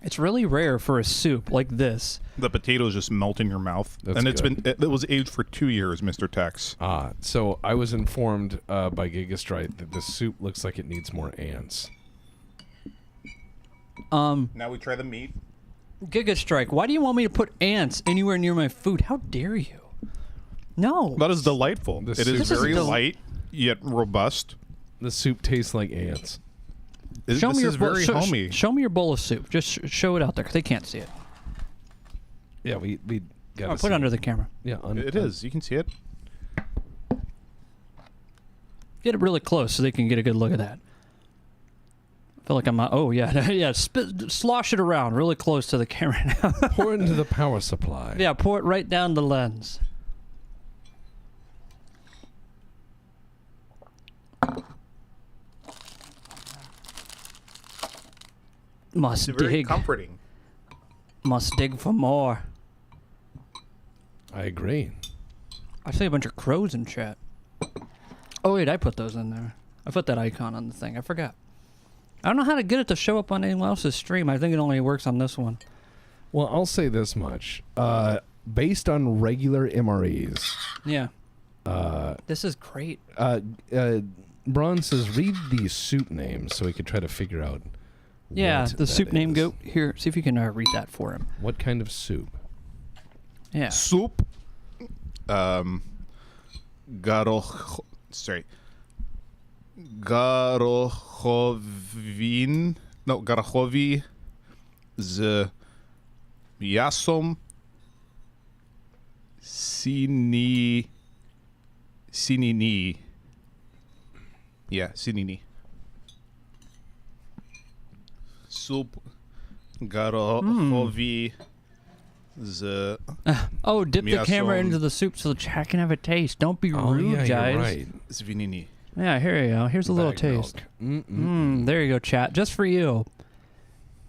It's really rare for a soup like this.
The potatoes just melt in your mouth.
That's
and it's
good.
it was aged for 2 years, Mr. Tex.
So I was informed by Gigastrite that the soup looks like it needs more ants.
Now we try the meat.
Gigastrike, why do you want me to put ants anywhere near my food? How dare you? No.
That is delightful.
The
It
soup-
is
This is
very
del-
light, yet robust.
The soup tastes like ants.
This is very homey.
Show me your bowl of soup. Just show it out there because they can't see it.
Yeah, we got to
Put it under the camera.
Yeah,
It is. You can see it.
Get it really close so they can get a good look at that. feel like I'm. Oh yeah, yeah. Slosh it around really close to the camera now.
Pour it into the power supply.
Yeah, pour it right down the lens. Must
It's very
dig.
comforting.
Must dig for more.
I agree.
I see a bunch of crows in chat. Oh wait, I put those in there. I put that icon on the thing. I forgot. I don't know how to get it to show up on anyone else's stream. I think it only works on this one.
Well, I'll say this much. Based on regular MREs,
Yeah. This is great.
Braun says read these soup names so he could try to figure out.
Yeah,
what
the
that
soup name
is.
goat. Here, see if you can read that for him.
What kind of soup?
Yeah.
Soup. Garachowi z miasą sinini. Yeah, sinini. Soup garachowi z
Oh, dip the camera
Miasto.
into the soup so the chat can have a taste. Don't be
Oh
rude,
yeah,
guys.
you're right.
svinini.
Yeah, here you go. Here's a little
Bag
taste.
milk.
There you go, chat. Just for you.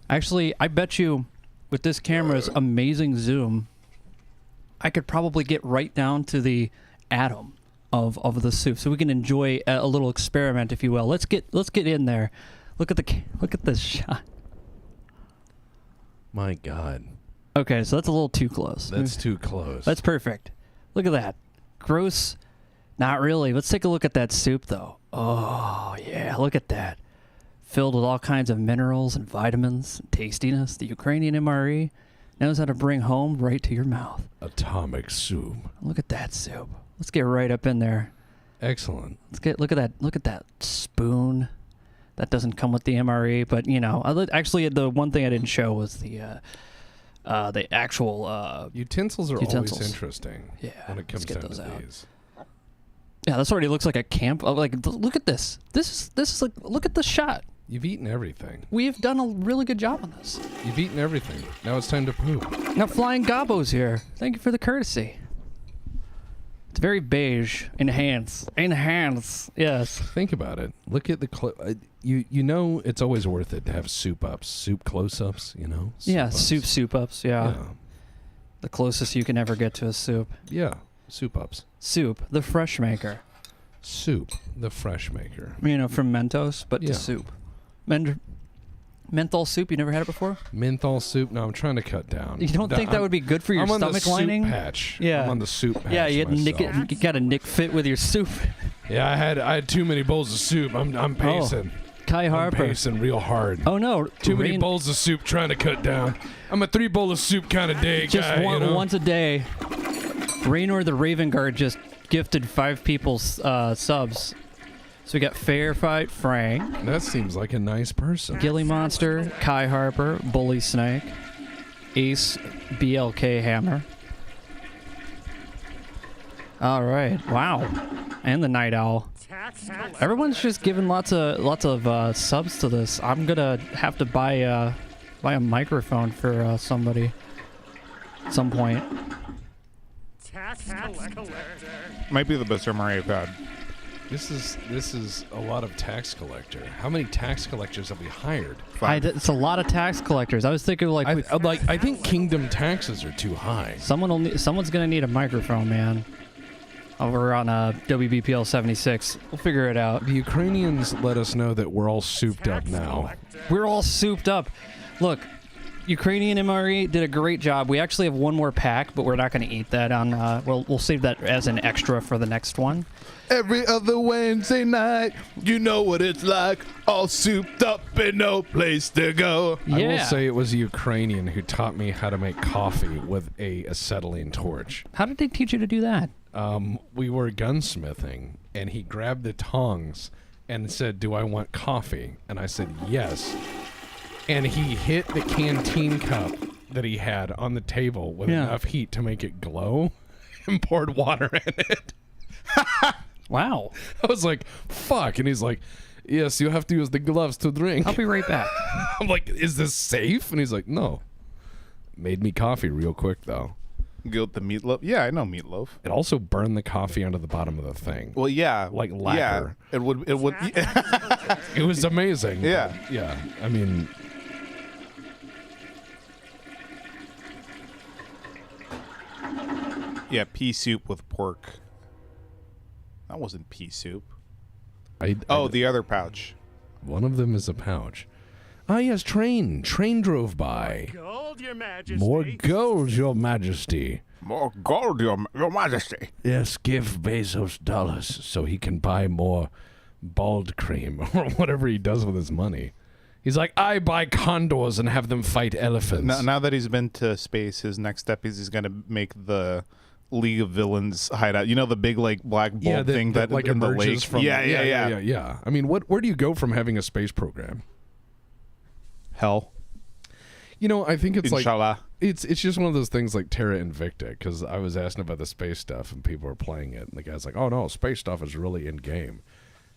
Actually, I bet you with this camera's amazing zoom, I could probably get right down to the atom of the soup, so we can enjoy a little experiment, if you will. Let's get in there. Look at this shot.
My God,
Okay, so that's a little too close.
that's too close.
That's perfect. Look at that. Gross. Not really. Let's take a look at that soup, though. Oh, yeah. Look at that. Filled with all kinds of minerals and vitamins and tastiness. The Ukrainian MRE knows how to bring home right to your mouth.
Atomic soup.
Look at that soup. Let's get right up in there.
Excellent.
Look at that spoon. That doesn't come with the MRE, but you know, actually the one thing I didn't show was the actual
Utensils are
Utensils.
always interesting.
Yeah,
when it comes
let's get
down
those
to
out.
these.
Yeah, this already looks like a camp. Like, look at this. This is like, look at the shot.
You've eaten everything.
We've done a really good job on this.
You've eaten everything. Now it's time to poop.
Now, Flying Gobbo's here. Thank you for the courtesy. It's very beige. Enhance. Yes.
Think about it. Look at the you know it's always worth it to have soup ups, soup close ups. You know.
Yeah,
Soup-ups.
soup ups. Yeah. The closest you can ever get to a soup.
Yeah. Soup ups.
Soup, the fresh maker.
Soup, the fresh maker.
You know, from Mentos, but
Yeah.
to soup. Menthol soup. You never had it before?
Menthol soup. No, I'm trying to cut down.
You don't think that would be good for your
I'm on
stomach
the
lining?
soup patch.
Yeah.
I'm on the soup patch.
Yeah, you had
myself.
you got a Nick fit with your soup.
Yeah, I had too many bowls of soup. I'm pacing.
Kai
I'm
Harper.
pacing real hard.
Oh no!
Too many
Rain-
bowls of soup trying to cut down. I'm a 3 bowl of soup kind of day
Just
guy.
one,
you know?
once a day. Raynor the Raven Guard just gifted 5 people's subs. So we got Fairfight Frank,
That seems like a nice person.
Gilly Monster, Kai Harper, Bully Snake, Ace BLK Hammer. All right, wow, and the Night Owl. Everyone's just giving lots of subs to this. I'm gonna have to buy a microphone for somebody at some point.
Might be the best MRE I've had.
This is a lot of tax collector. How many tax collectors have we hired?
It's a lot of tax collectors. I was thinking
I think Kingdom taxes are too high.
someone's gonna need a microphone, man. Over on WBPL 76, we'll figure it out.
The Ukrainians let us know that we're all souped up now.
We're all souped up. Look, Ukrainian MRE did a great job. We actually have one more pack, but we're not going to eat that on. We'll save that as an extra for the next one.
Every other Wednesday night, you know what it's like. All souped up and no place to go.
Yeah.
I will say it was a Ukrainian who taught me how to make coffee with a acetylene torch.
How did they teach you to do that?
We were gunsmithing, and he grabbed the tongs and said, "Do I want coffee?" And I said, "Yes." And he hit the canteen cup that he had on the table with enough heat to make it glow and poured water in it.
Wow.
I was like, fuck. And he's like, Yes, you have to use the gloves to drink.
I'll be right back.
I'm like, is this safe? And he's like, no. Made me coffee real quick, though.
Go with the meatloaf. Yeah, I know meatloaf.
It also burned the coffee onto the bottom of the thing.
Well, yeah.
Like lacquer.
Yeah, it would.
It was amazing.
Yeah.
Yeah. I mean...
Yeah, pea soup with pork. That wasn't pea soup. The other pouch.
One of them is a pouch. Ah, yes, train. Train drove by.
Gold, Your Majesty.
More gold, Your Majesty.
More gold, your Majesty.
Yes, give Bezos dollars so he can buy more bald cream or whatever he does with his money. He's like, I buy condors and have them fight elephants.
Now that he's been to space, his next step is he's going to make the League of Villains hideout. You know, the big like black bulb thing that
like
in the
emerges
lake.
from.
Yeah.
I mean, where do you go from having a space program?
Hell.
You know, I think it's
Inshallah.
like it's just one of those things like Terra Invicta, because I was asking about the space stuff and people were playing it, and the guy's like, "Oh no, space stuff is really in game,"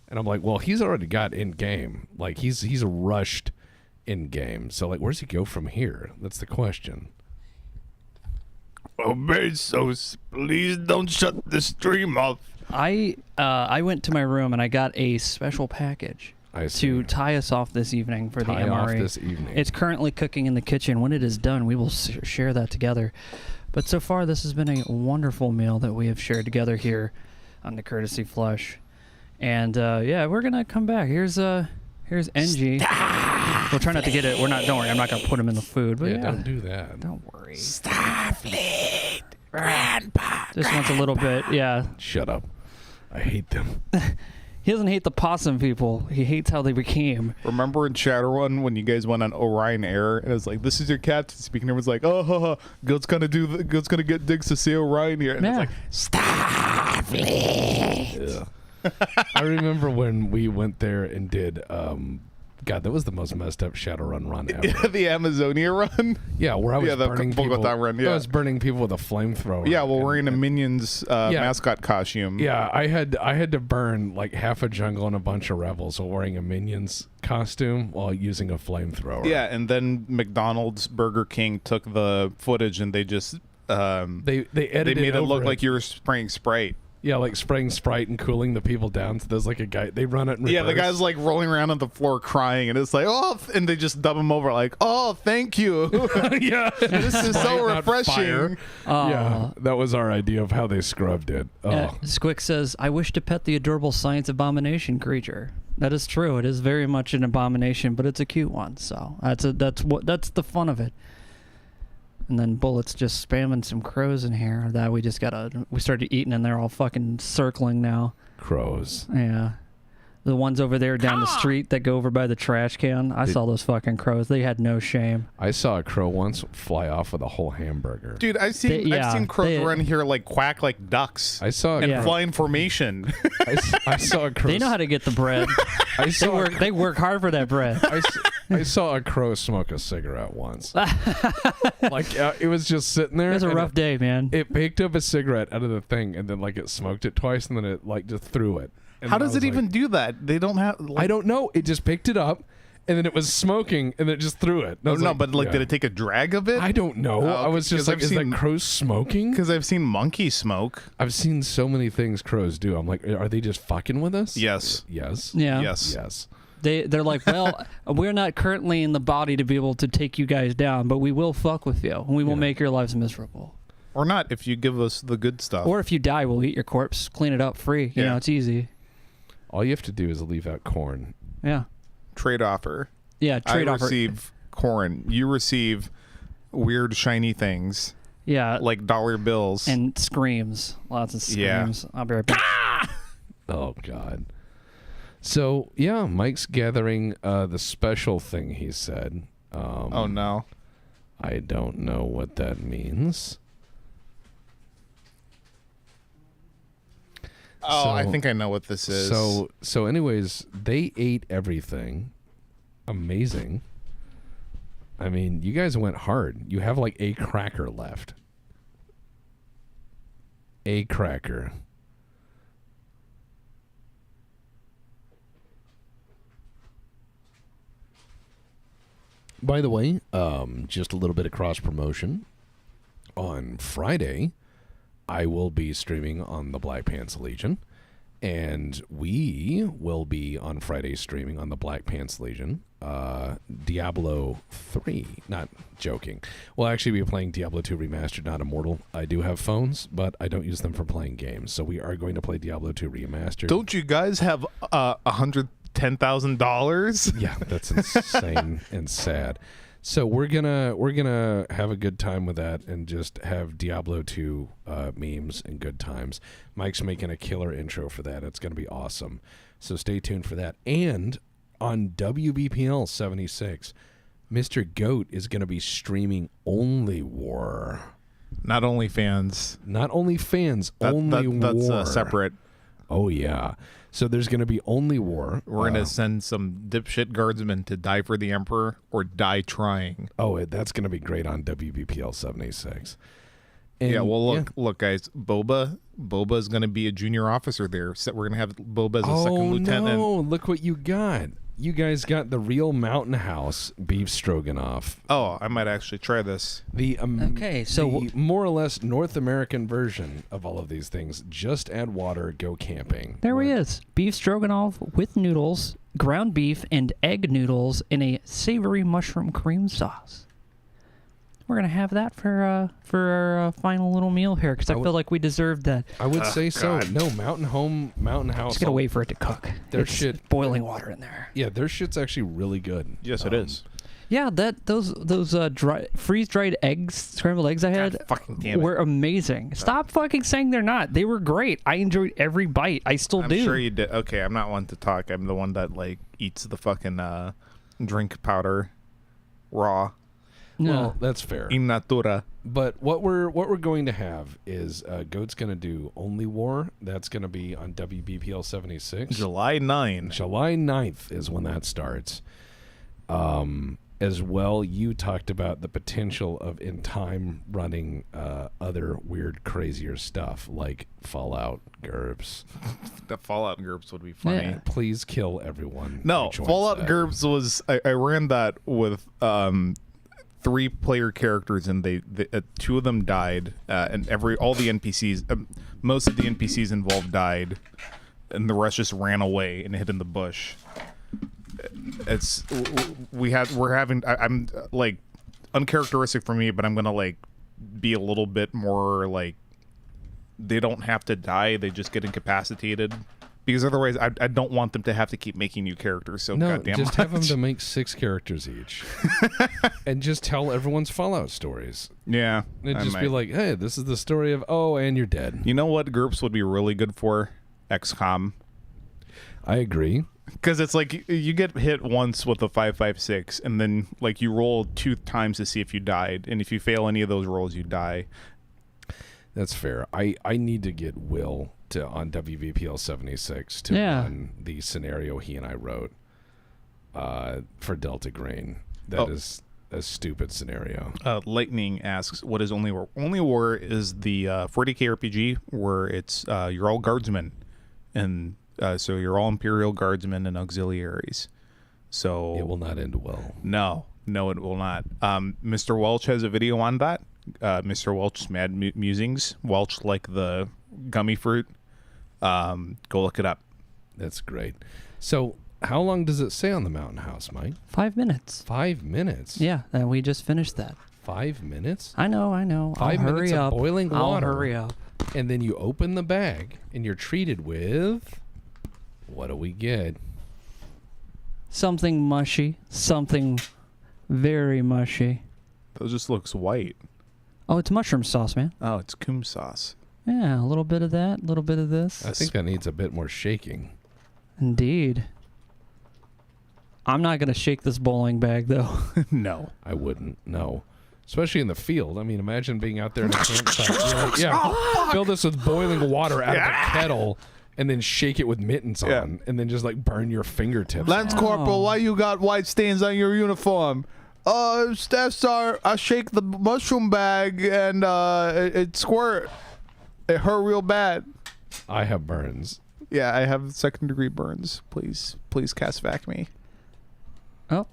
and I'm like, "Well, he's already got in game. Like he's rushed in game. So like, where's he go from here? That's the question."
Oh, Bezos, please don't shut the stream off.
I went to my room and I got a special package to tie us off this evening for the MRE.
Off this evening.
It's currently cooking in the kitchen. When it is done, we will share that together. But so far, this has been a wonderful meal that we have shared together here on the Courtesy Flush. And yeah, we're gonna come back. Here's NG. We'll try not to get it. Don't worry, I'm not gonna put him in the food. But yeah,
don't do that.
Don't worry.
Starfleet, Grandpa.
Just wants a little bit. Yeah.
Shut up. I hate them.
He doesn't hate the possum people. He hates how they became.
Remember in Shadowrun when you guys went on Orion Air and it was like, "This is your captain speaking." Everyone's like, "Oh, Goat's gonna get digs to see Orion here," and
Yeah.
it's like,
Yeah. I remember when we went there and did God, that was the most messed up Shadowrun run ever.
the Amazonia run.
Yeah, where I was
the
burning people.
Bogota run, yeah.
I was burning people with a flamethrower.
Yeah, well, wearing a Minions mascot costume.
Yeah, I had to burn like half a jungle and a bunch of rebels while wearing a Minions costume while using a flamethrower.
Yeah, and then McDonald's, Burger King took the footage and they just
they made
it look like you were spraying Sprite.
Yeah, like spraying Sprite and cooling the people down. So there's like a guy, they run it in reverse.
Yeah, the guy's like rolling around on the floor crying, and it's like, oh, and they just dub him over like, oh, thank you.
Yeah.
This is so refreshing.
Yeah, that was our idea of how they scrubbed it. Oh.
Squick says, I wish to pet the adorable science abomination creature. That is true. It is very much an abomination, but it's a cute one. So that's the fun of it. And then Bullet's just spamming some crows in here that we started eating and they're all fucking circling now.
Crows.
Yeah. The ones over there down the street that go over by the trash can. I saw those fucking crows. They had no shame.
I saw a crow once fly off with a whole hamburger.
Dude, I've seen crows run here like quack like ducks.
I saw
and fly in formation.
I saw a crow.
They know how to get the bread. They work hard for that bread.
I saw a crow smoke a cigarette once. Like it was just sitting there.
It was a rough day, man.
It picked up a cigarette out of the thing and then like it smoked it twice and then it like just threw it. And
how does it even do that? They don't have.
I don't know. It just picked it up and then it was smoking and it just threw it.
But did it take a drag of it?
I don't know. I was just like, is that crow smoking?
Because I've seen monkeys smoke.
I've seen so many things crows do. I'm like, are they just fucking with us?
Yes.
Yes.
Yeah.
Yes.
They're like, well, we're not currently in the body to be able to take you guys down, but we will fuck with you, and we will make your lives miserable.
Or not, if you give us the good stuff.
Or if you die, we'll eat your corpse, clean it up free. You know, it's easy.
All you have to do is leave out corn.
Yeah.
Trade offer.
Yeah, trade offer.
I receive corn. You receive weird, shiny things.
Yeah.
Like dollar bills.
And screams. Lots of screams.
Yeah.
I'll be right back.
Oh, God. So, yeah, Mike's gathering the special thing he said.
Oh, no.
I don't know what that means.
Oh, I think I know what this is.
So anyways, they ate everything. Amazing. I mean, you guys went hard. You have like a cracker left. A cracker. By the way, just a little bit of cross promotion. On Friday, I will be streaming on the Black Pants Legion, and we will be on Friday streaming on the Black Pants Legion. Diablo 3. Not joking. We'll actually be playing Diablo 2 Remastered, not Immortal. I do have phones, but I don't use them for playing games. So we are going to play Diablo 2 Remastered.
Don't you guys have $110,000?
Yeah, that's insane and sad. So we're gonna have a good time with that and just have Diablo 2 memes and good times. Mike's making a killer intro for that. It's gonna be awesome. So stay tuned for that. And on WBPL 76, Mr. Goat is gonna be streaming Only War.
Not only fans.
Not only fans, Only War.
That's separate.
Oh yeah. So there's going to be Only War.
We're going to send some dipshit guardsmen to die for the Emperor or die trying.
Oh, that's going to be great on WBPL 76. And
yeah, well, look, guys. Boba's going to be a junior officer there. So we're going to have Boba as a second lieutenant.
Oh, no. Look what you got. You guys got the real Mountain House beef stroganoff.
Oh, I might actually try this.
The
so
the more or less North American version of all of these things. Just add water, go camping.
There he is. Beef stroganoff with noodles, ground beef, and egg noodles in a savory mushroom cream sauce. We're going to have that for our final little meal here because I feel like we deserve that.
I would say so.
God.
No, Mountain House.
Just got to wait for it to cook.
Their
It's
shit-
boiling water in there.
Yeah, their shit's actually really good.
Yes, it is.
Yeah, those freeze-dried eggs, scrambled eggs I had
God fucking damn it.
were amazing. Stop fucking saying they're not. They were great. I enjoyed every bite. I still
I'm
do.
sure you did. Okay, I'm not one to talk. I'm the one that like eats the fucking drink powder raw.
No.
Well, that's fair.
In natura.
But what we're going to have is Goat's going to do Only War. That's going to be on WBPL 76.
July 9.
July 9th is when that starts. As well, you talked about the potential of in time running other weird, crazier stuff like Fallout GURPS.
The Fallout GURPS would be funny.
Yeah.
Please kill everyone.
No,
who joins
Fallout
that.
GURPS was I ran that with 3-player characters, and they two of them died, and all the NPCs, most of the NPCs involved died, and the rest just ran away and hid in the bush. I'm like uncharacteristic for me, but I'm gonna like be a little bit more like they don't have to die; they just get incapacitated. Because otherwise, I don't want them to have to keep making new characters. So
No,
goddamn
just
much.
have them to make 6 characters each, and just tell everyone's Fallout stories.
Yeah,
And
I
just be
might.
like, "Hey, this is the story of and you're dead."
You know what GURPS would be really good for? XCOM.
I agree.
Because it's like you get hit once with a 5.56, and then like you roll 2 times to see if you died, and if you fail any of those rolls, you die.
That's fair. I need to get Will to on WVPL 76 to run the scenario he and I wrote for Delta Green. That is a stupid scenario.
Lightning asks, "What is Only War?" Only War is the 40k RPG where it's you're all guardsmen, and so you're all Imperial guardsmen and auxiliaries. So
It will not end well.
No, it will not. Mr. Welch has a video on that. Mr. Welch's Mad Musings. Welch like the gummy fruit. Go look it up.
That's great. So, how long does it say on the Mountain House, Mike?
5 minutes.
5 minutes.
Yeah, and we just finished that.
5 minutes?
I know.
5
I'll
minutes
hurry
of
up.
boiling water.
I'll hurry up.
And then you open the bag and you're treated with what do we get?
Something mushy. Something very mushy.
That just looks white.
Oh, it's mushroom sauce, man.
Oh, it's cum sauce.
Yeah, a little bit of that, a little bit of this.
I think that needs a bit more shaking.
Indeed. I'm not going to shake this bowling bag, though.
No.
I wouldn't. No. Especially in the field. I mean, imagine being out there in a campsite. You're like, fill this with boiling water out of a kettle and then shake it with mittens on and then just like burn your fingertips.
Lance Corporal, why you got white stains on your uniform? Staff Star, I shake the mushroom bag and it squirt. It hurt real bad.
I have burns.
Yeah, I have 2nd-degree burns. Please cast vac me.
Oh.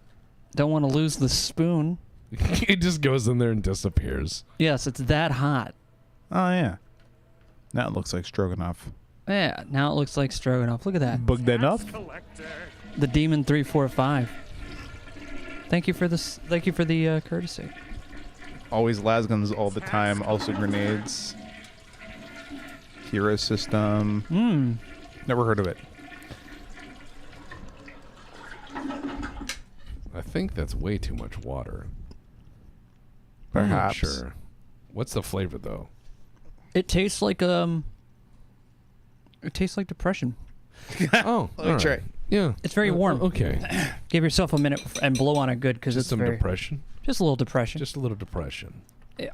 Don't want to lose the spoon.
It just goes in there and disappears.
Yes, it's that hot.
Oh yeah. Now it looks like stroganoff.
Yeah, now it looks like stroganoff. Look at that.
Bugged enough?
Collector.
The Demon 345. Thank you for this. Thank you for the courtesy.
Always lasguns all the time. Also grenades. Hero system. Never heard of it.
I think that's way too much water.
Perhaps.
I'm not sure. What's the flavor though?
It tastes like It tastes like depression.
Oh, all
try.
right. Yeah.
It's very warm.
Okay.
Give yourself a minute and blow on it good because it's
Just some
very,
depression.
just a little depression.
Just a little depression.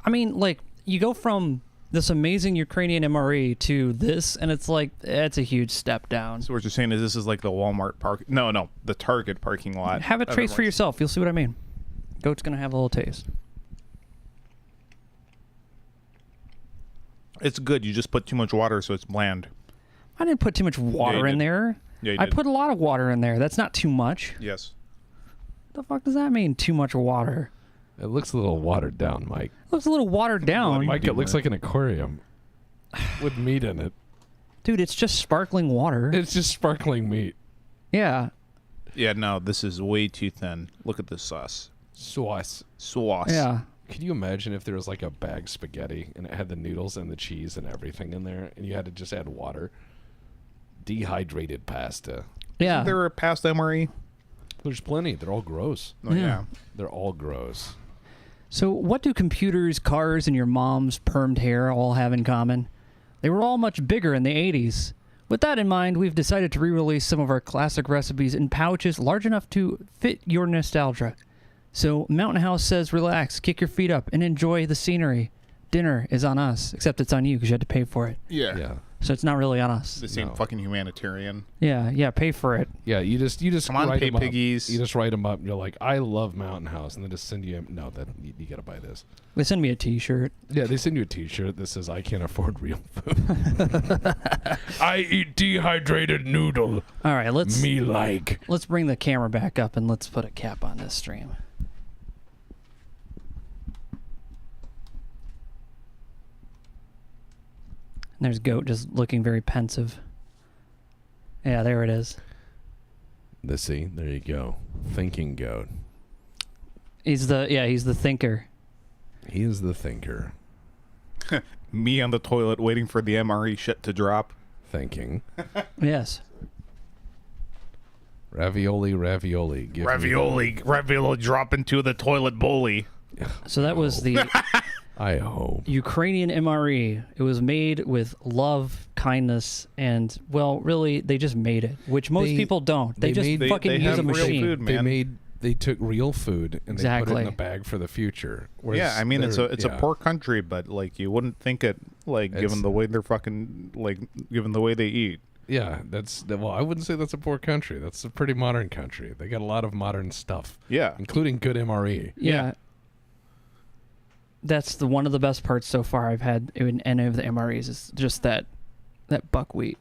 I mean, like you go from this amazing Ukrainian MRE to this, and it's like it's a huge step down.
So what you're saying is this is like the Walmart park? No, the Target parking lot.
Have a
of
taste for
MREs.
yourself. You'll see what I mean. Goat's gonna have a little taste.
It's good. You just put too much water, so it's bland.
I didn't put too much water
you
in
did.
there.
Yeah, you
I
did.
put a lot of water in there. That's not too much.
Yes.
The fuck does that mean? Too much water?
It looks a little watered down, Mike.
Looks a little watered down.
Mike, it looks like an aquarium with meat in it.
Dude, it's just sparkling water.
It's just sparkling meat.
Yeah.
Yeah, no, this is way too thin. Look at this sauce.
Sauce.
Sauce.
Yeah.
Could you imagine if there was like a bag spaghetti and it had the noodles and the cheese and everything in there, and you had to just add water? Dehydrated pasta.
Yeah.
Is there a past MRE?
There's plenty. They're all gross.
Oh,
Yeah.
They're all gross.
So what do computers, cars, and your mom's permed hair all have in common? They were all much bigger in the 80s. With that in mind, we've decided to re-release some of our classic recipes in pouches large enough to fit your nostalgia. So Mountain House says relax, kick your feet up, and enjoy the scenery. Dinner is on us, except it's on you because you had to pay for it.
Yeah.
So it's not really on us.
The same
No.
fucking humanitarian.
Yeah, pay for it.
Yeah, you just
Come on,
write
pay
'em up.
piggies.
You just write them up and you're like, I love Mountain House, and they just send you you gotta buy this.
They send me a t-shirt.
Yeah, they send you a t-shirt that says I can't afford real food. I eat dehydrated noodle.
All right, let's bring the camera back up and let's put a cap on this stream. And there's Goat just looking very pensive. Yeah, there it is.
See, there you go. Thinking goat.
He's the thinker.
He is the thinker.
Me on the toilet waiting for the MRE shit to drop.
Thinking.
Yes.
Ravioli. Give me
Ravioli drop into the toilet bully.
So that was the
I hope.
Ukrainian MRE. It was made with love, kindness, and, well, really, they just made it, which most
They-
people don't. They
they
just
made-
fucking
they
use
have
a
real
machine.
food, man.
They took real food and they put it
Exactly.
in a bag for the future. Whereas
Yeah, I mean it's a
they're-
poor country, but like you wouldn't think it like
It's-
given the way they're fucking like given the way they eat.
Yeah, well, I wouldn't say that's a poor country. That's a pretty modern country. They got a lot of modern stuff,
Yeah.
including good MRE.
Yeah. That's one of the best parts so far I've had in any of the MREs is just that buckwheat.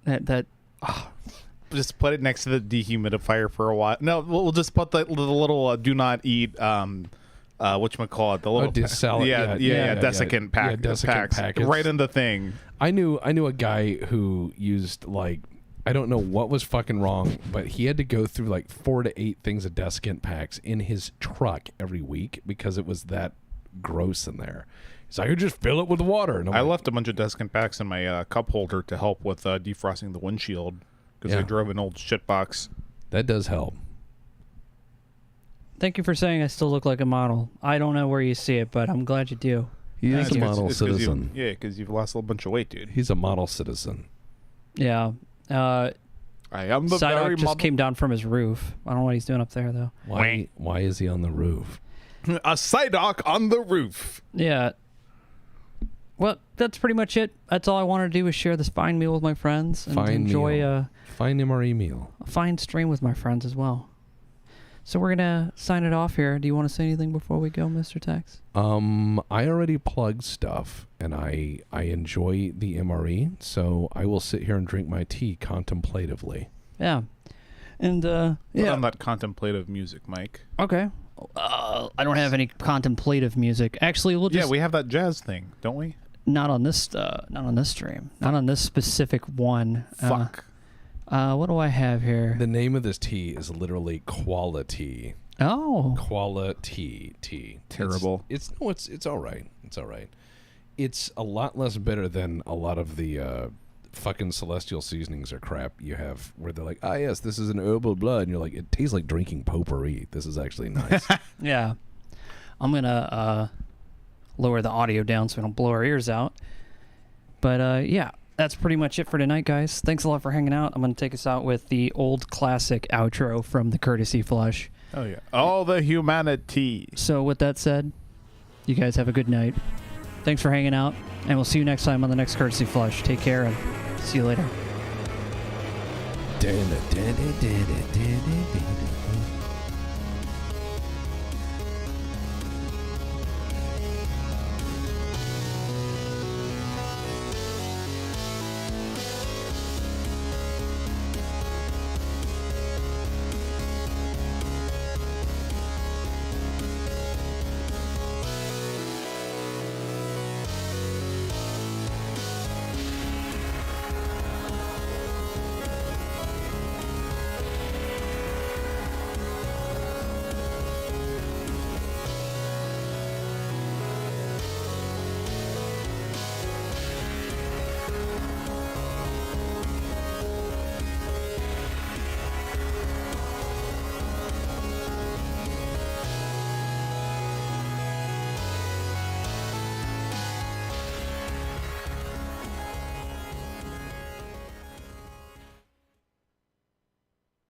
That
Just put it next to the dehumidifier for a while. No, we'll just put the little do not eat whatchamacallit, the little
salad.
desiccant packs
packets.
right in the thing.
I knew a guy who used like I don't know what was fucking wrong, but he had to go through like 4 to 8 things of desiccant packs in his truck every week because it was that gross in there. He's like, I could just fill it with water. And I'm
I
like,
left a bunch of desiccant packs in my cup holder to help with defrosting the windshield because I
Yeah.
drove an old shit box.
that does help.
Thank you for saying I still look like a model. I don't know where you see it, but I'm glad you do.
He is
Thank
a
you.
model citizen.
Because you've lost a bunch of weight, dude.
He's a model citizen.
Yeah.
I am the
Psyduck
very
just
model.
came down from his roof. I don't know what he's doing up there though.
Why is he on the roof?
A Psyduck on the roof.
Yeah. Well, that's pretty much it. That's all I wanted to do was share this fine meal with my friends and enjoy
Fine MRE meal.
a fine stream with my friends as well. So we're gonna sign it off here. Do you want to say anything before we go, Mr. Tex?
I already plugged stuff, and I enjoy the MRE, so I will sit here and drink my tea contemplatively.
Yeah. And
Put
yeah,
on that contemplative music, Mike.
okay. I don't have any contemplative music. Actually, we'll just
Yeah, we have that jazz thing, don't we?
not on this stream, not on this specific one.
Fuck.
What do I have here?
The name of this tea is literally quality.
Oh,
Quality tea.
Terrible.
It's all right. It's all right. It's a lot less better than a lot of the fucking celestial seasonings or crap you have where they're like, ah, yes, this is an herbal blood. And you're like, it tastes like drinking potpourri. This is actually nice.
yeah. I'm going to lower the audio down so we don't blow our ears out. But yeah, that's pretty much it for tonight, guys. Thanks a lot for hanging out. I'm going to take us out with the old classic outro from the Courtesy Flush.
Oh, yeah. All the humanity.
So with that said, you guys have a good night. Thanks for hanging out, and we'll see you next time on the next Courtesy Flush. Take care, and see you later.